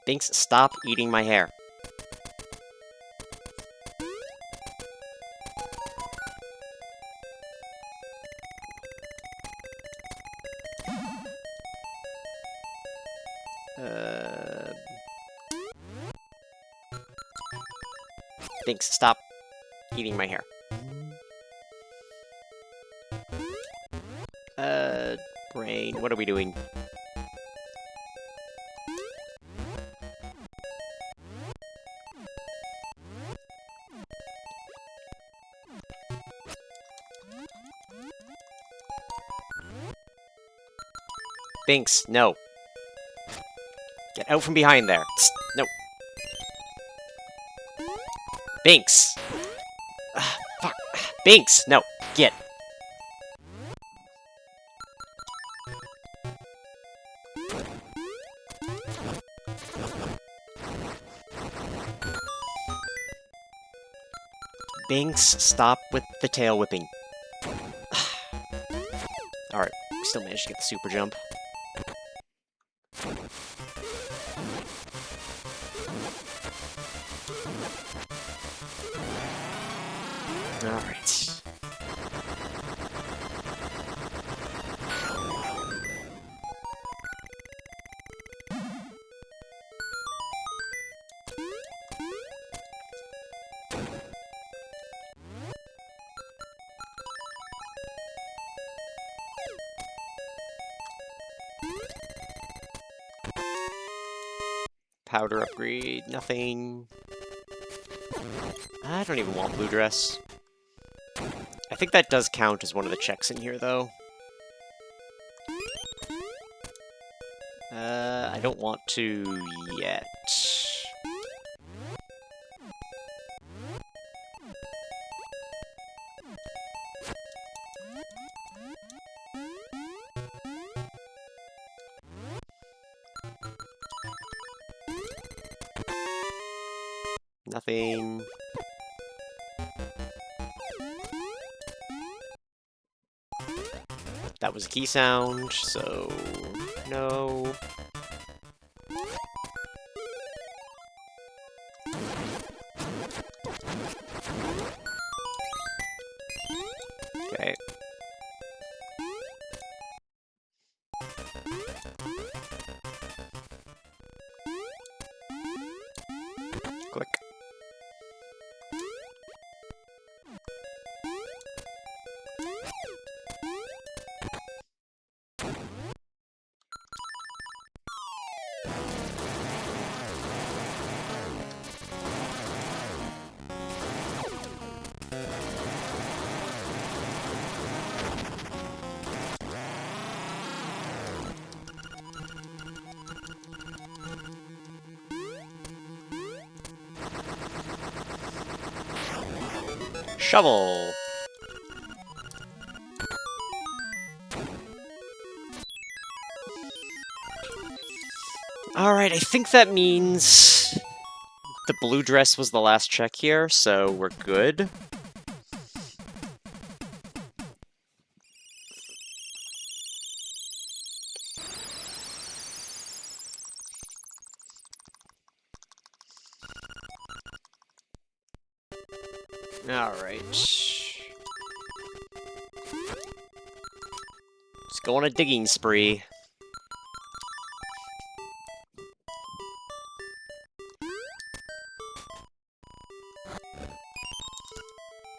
Binks, stop eating my hair. Binks, stop eating my hair. Brain, what are we doing? Binks, no. Get out from behind there. No. Binks! Fuck. Binks, no. Get. Binks, stop with the tail whipping. Alright, we still managed to get the super jump. Alright. Powder upgrade, nothing. I don't even want blue dress. I think that does count as one of the checks in here, though. I don't want to yet. Nothing. That was a key sound, so no. Okay. Click. Shovel! Alright, I think that means the blue dress was the last check here, so we're good. Alright. Let's go on a digging spree.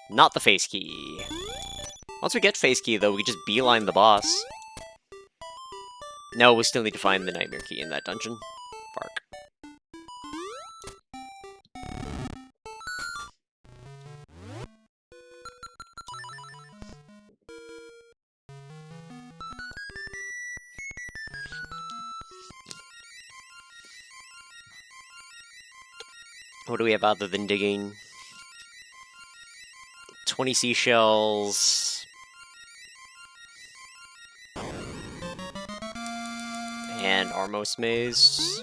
Not the face key. Once we get face key, though, we just beeline the boss. No, we still need to find the nightmare key in that dungeon. Bark. What do we have other than digging? 20 seashells. And Armos Maze.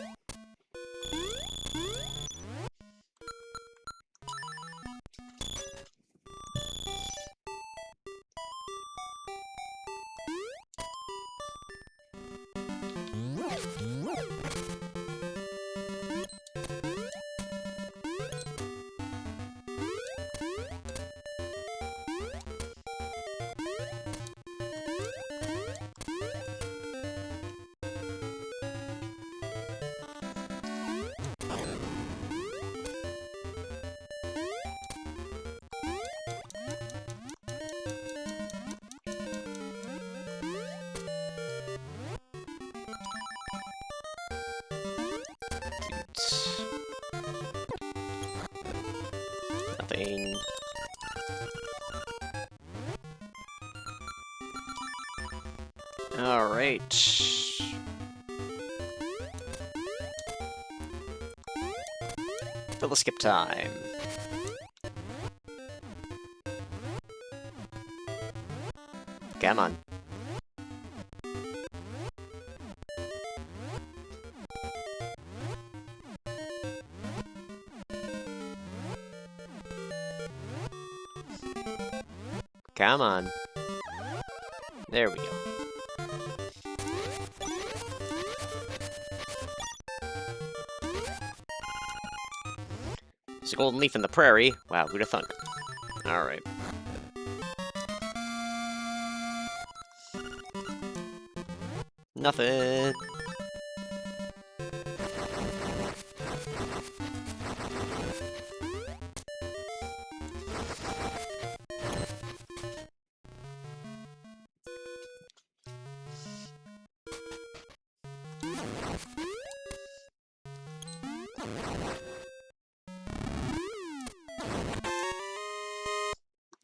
Nothing. Alright. Fill skip time. Come on. Come on. There we go. There's a golden leaf in the prairie. Wow, who'd have thunk? Alright. Nothing.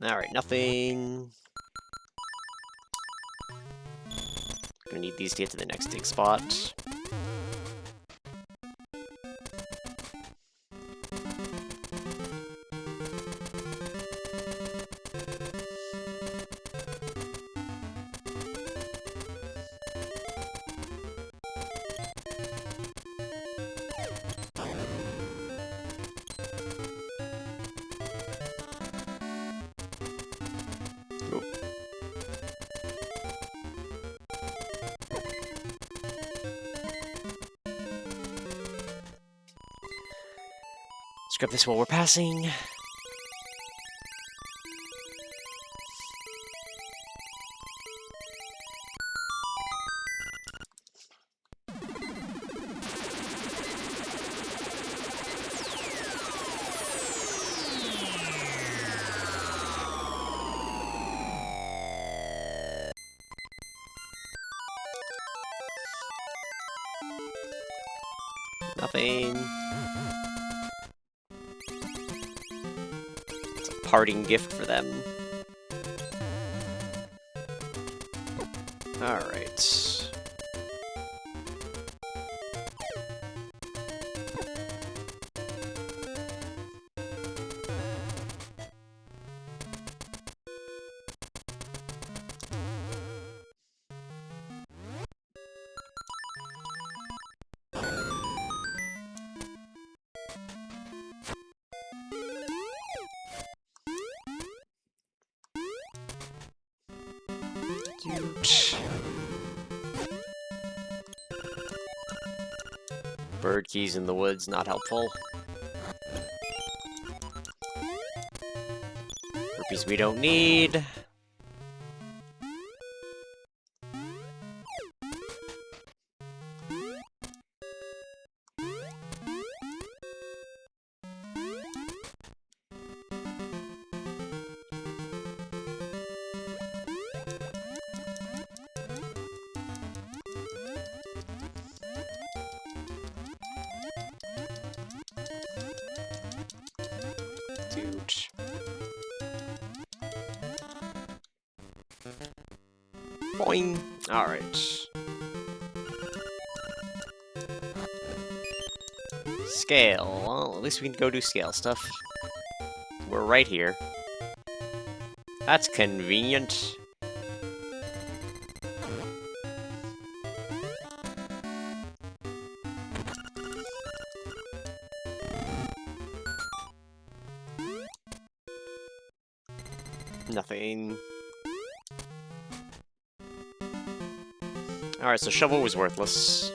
Alright, nothing. Gonna need these to get to the next dig spot. Let's grab this while we're passing. Nothing. It's a parting gift for them. Alright. Bird keys in the woods, not helpful. These we don't need. Dude. Boing. Alright. Scale. Well, at least we can go do scale stuff. We're right here. That's convenient. Nothing. Alright, so shovel was worthless.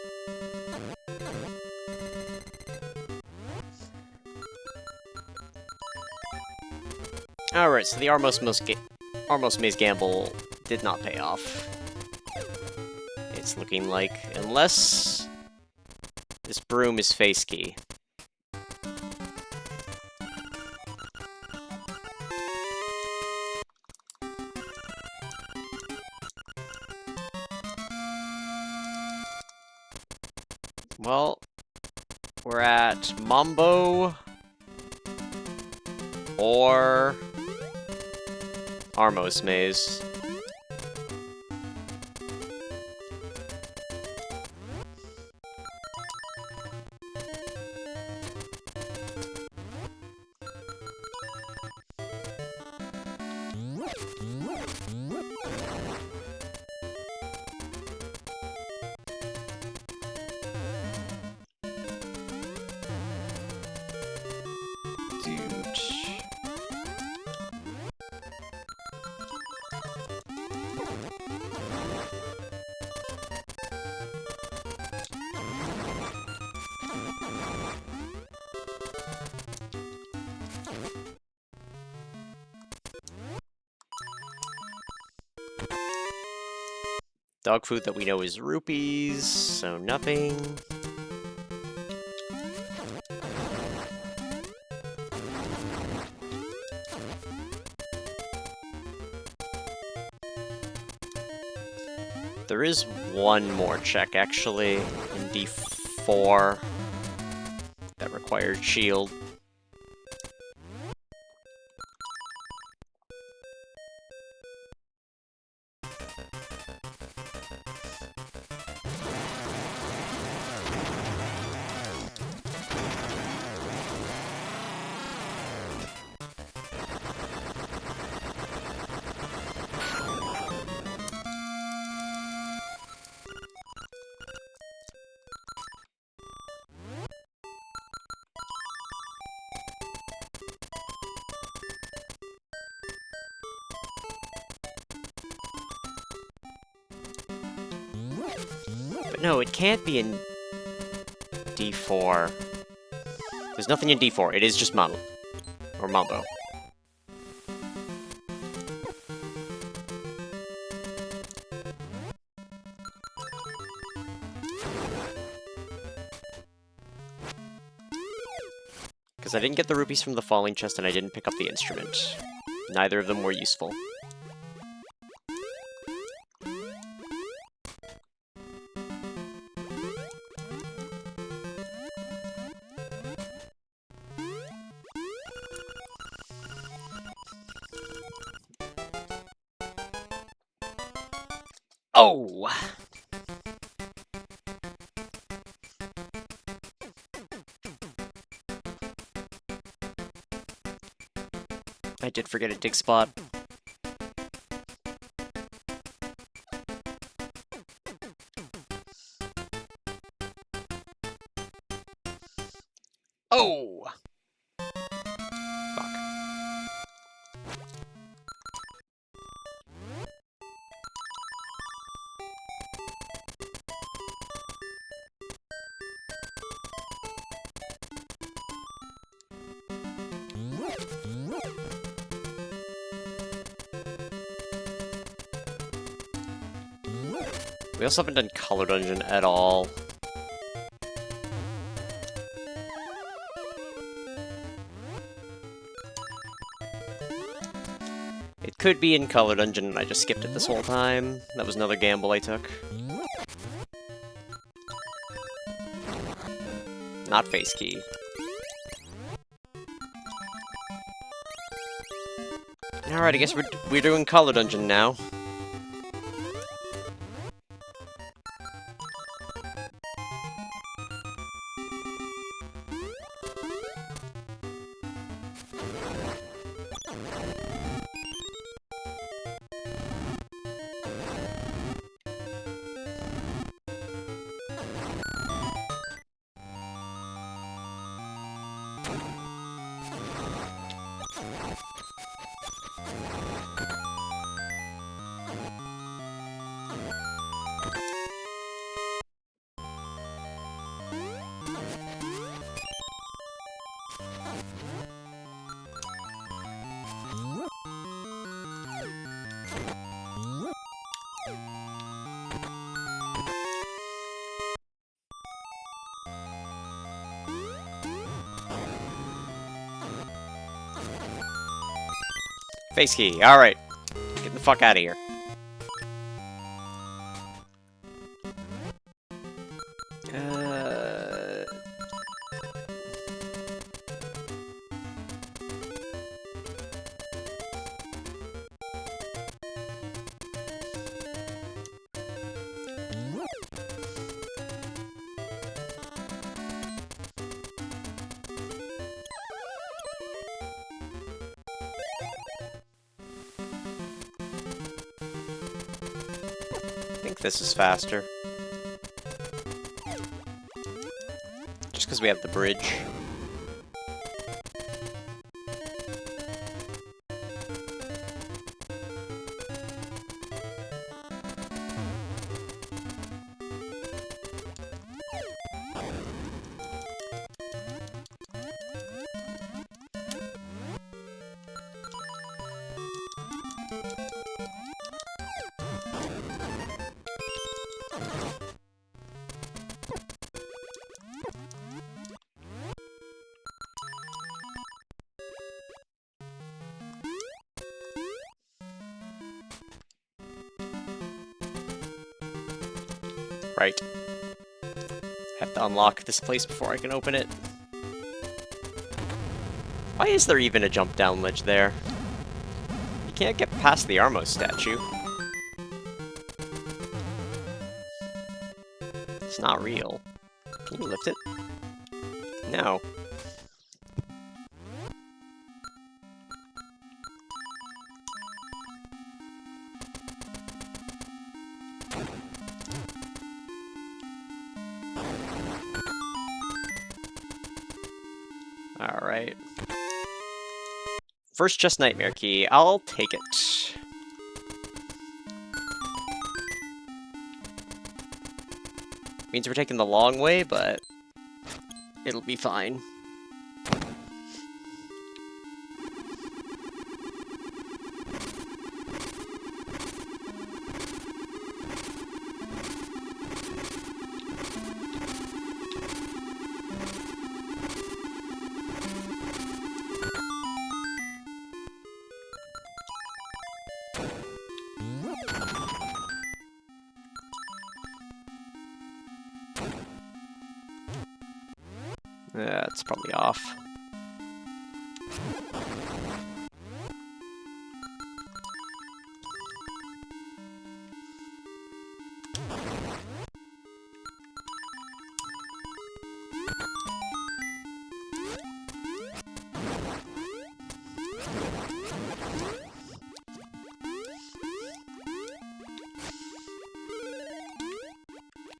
Alright, so the Armos Maze gamble did not pay off. It's looking like, unless this broom is face key. Well, we're at Mambo or Armos Maze. Dog food that we know is rupees, so nothing. There is one more check, actually, in D4 that requires shield. But no, it can't be in D4. There's nothing in D4. It is just Mambo. Or Mambo. Because I didn't get the rupees from the falling chest and I didn't pick up the instrument. Neither of them were useful. Oh! I did forget a dig spot. Oh! Fuck. We also haven't done Color Dungeon at all. It could be in Color Dungeon and I just skipped it this whole time. That was another gamble I took. Not face key. Alright, I guess we're doing Color Dungeon now. Face key, alright. Get the fuck out of here. I think this is faster. Just because we have the bridge. Right. Have to unlock this place before I can open it. Why is there even a jump down ledge there? You can't get past the Armos statue. It's not real. Can you lift it? No. Alright. First chest nightmare key. I'll take it. Means we're taking the long way, but it'll be fine. Yeah, it's probably off.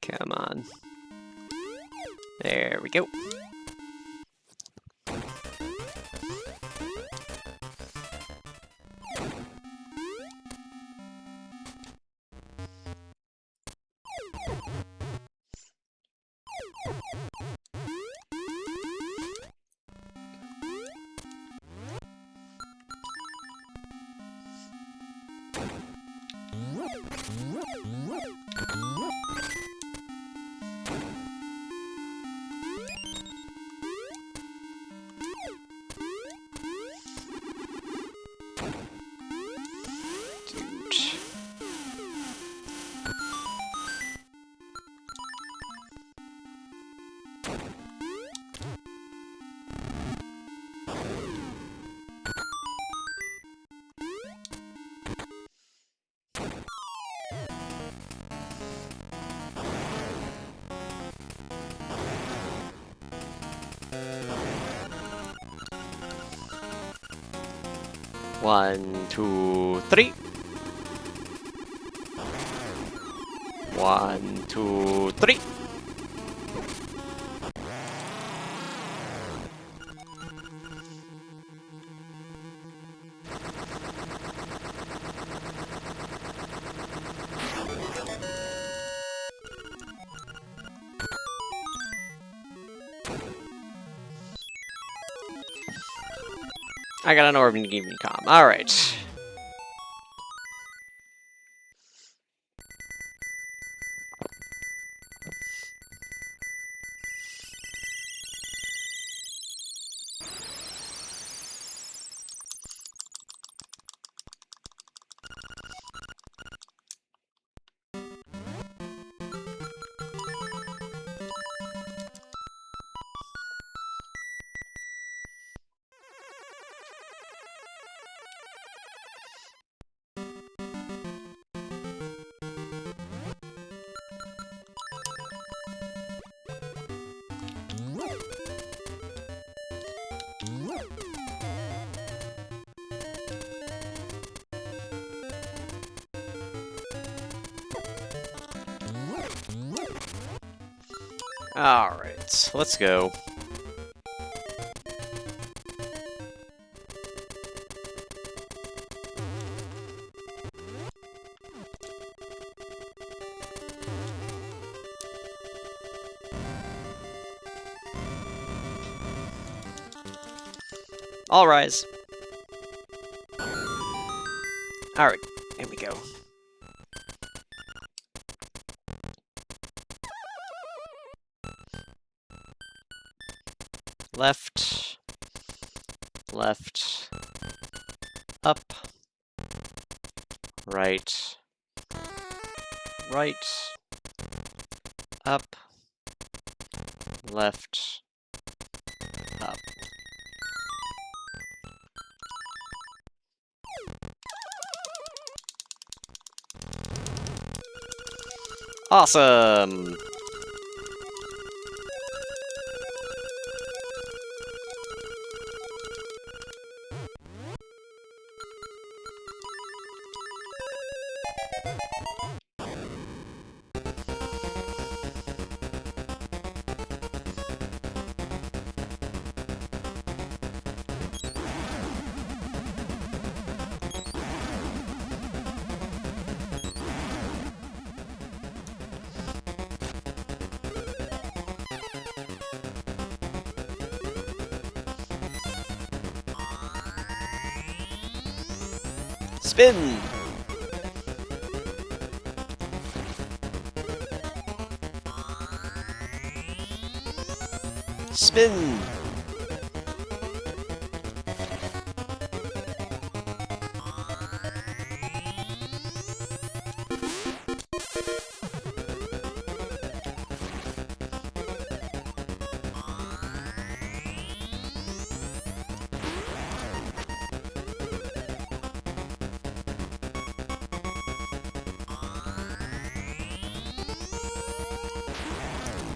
Come on. There we go. 1, 2, 3. 1, 2, 3. I got an orb and give me calm. Alright. Alright, let's go. All rise. Alright, here we go. Left, left, up, right, right, up, left, up. Awesome! Spin! Spin!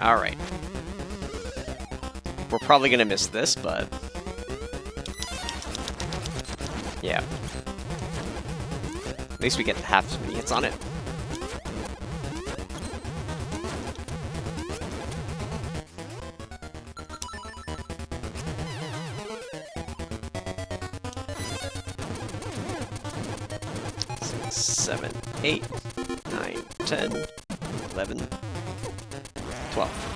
Alright. We're probably gonna miss this, but... yeah. At least we get half as many hits on it. Six, 7, 8, 9, 10, 11, 12.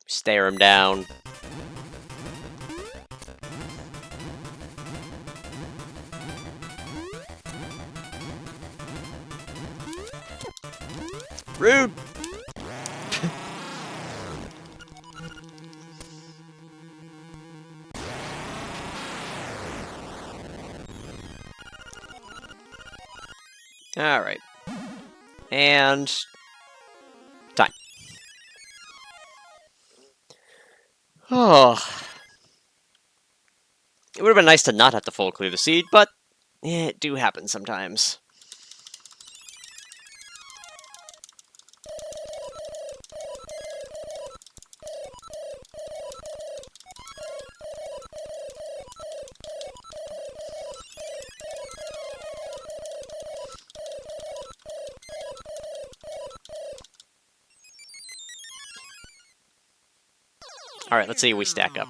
Stare him down. Rude! Alright. And... time. Oh. It would have been nice to not have to full clear the seed, but it do happen sometimes. Alright, let's see if we stack up.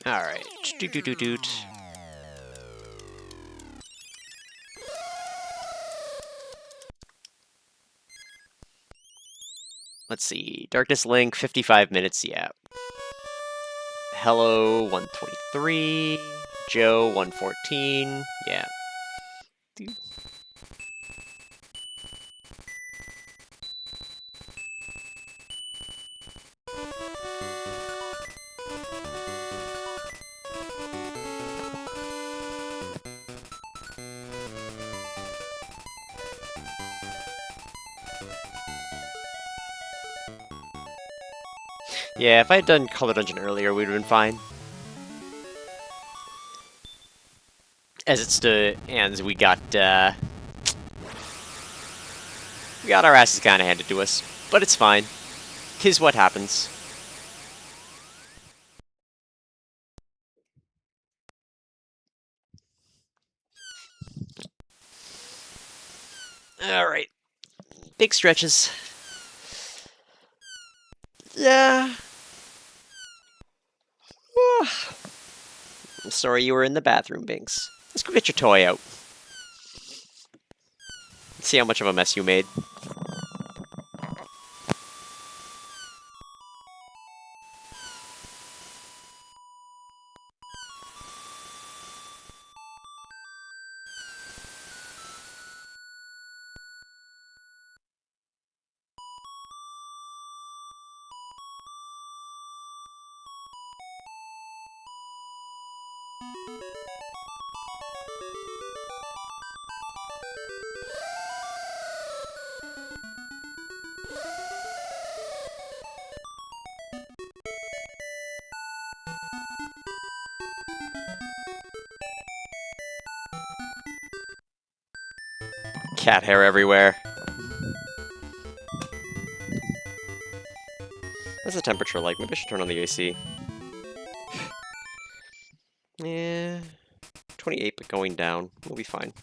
Alright. Doot. Let's see. Darkness Link, 55 minutes, yeah. Hello, 123. Joe, 114. Yeah. Yeah, if I had done Color Dungeon earlier, we'd have been fine. As it stood, and we got our asses kind of handed to us, but it's fine. 'Tis what happens. Alright. Big stretches. Yeah. I'm sorry you were in the bathroom, Binks. Let's go get your toy out. See how much of a mess you made. Cat hair everywhere. What's the temperature like? Maybe I should turn on the AC. Yeah, 28, but going down. We'll be fine.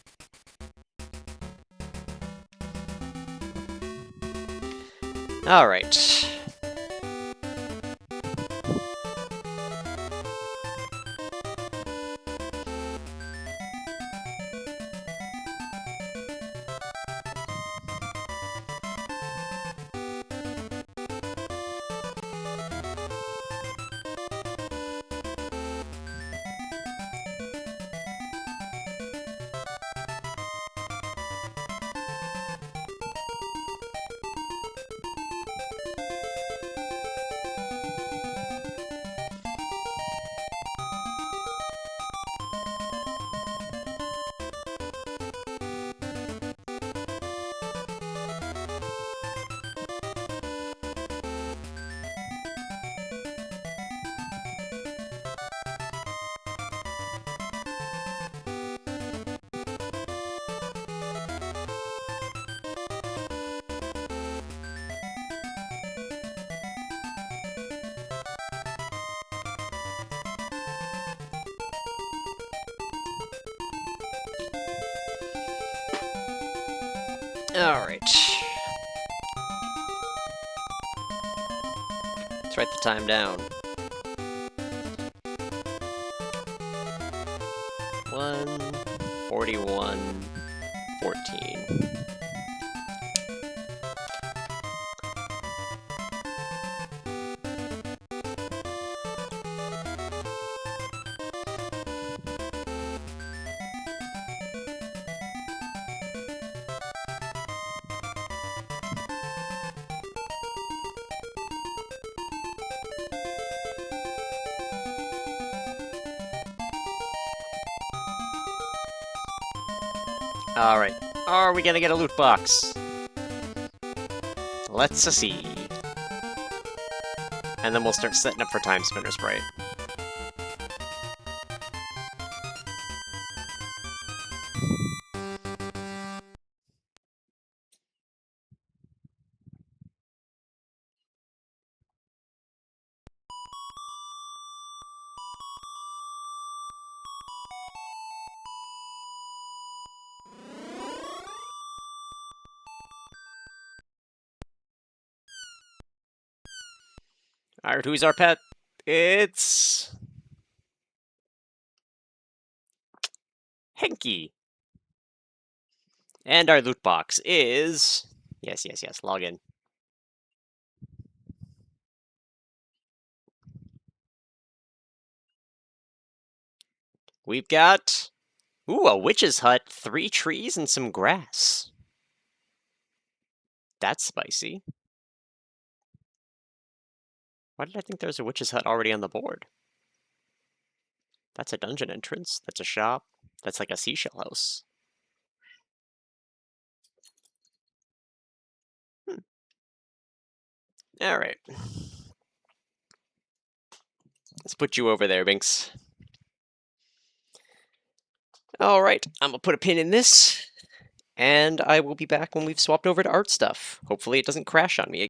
Alright. Alright. Let's write the time down. 1:41:14. Alright. Are we gonna get a loot box? Let's see. And then we'll start setting up for Time Spinner Sprite. Alright, who's our pet? It's... Henky. And our loot box is... Yes, log in. We've got... Ooh, a witch's hut, 3 trees, and some grass. That's spicy. Why did I think there was a witch's hut already on the board? That's a dungeon entrance. That's a shop. That's like a seashell house. Alright. Let's put you over there, Binks. Alright, I'm gonna put a pin in this, and I will be back when we've swapped over to art stuff. Hopefully it doesn't crash on me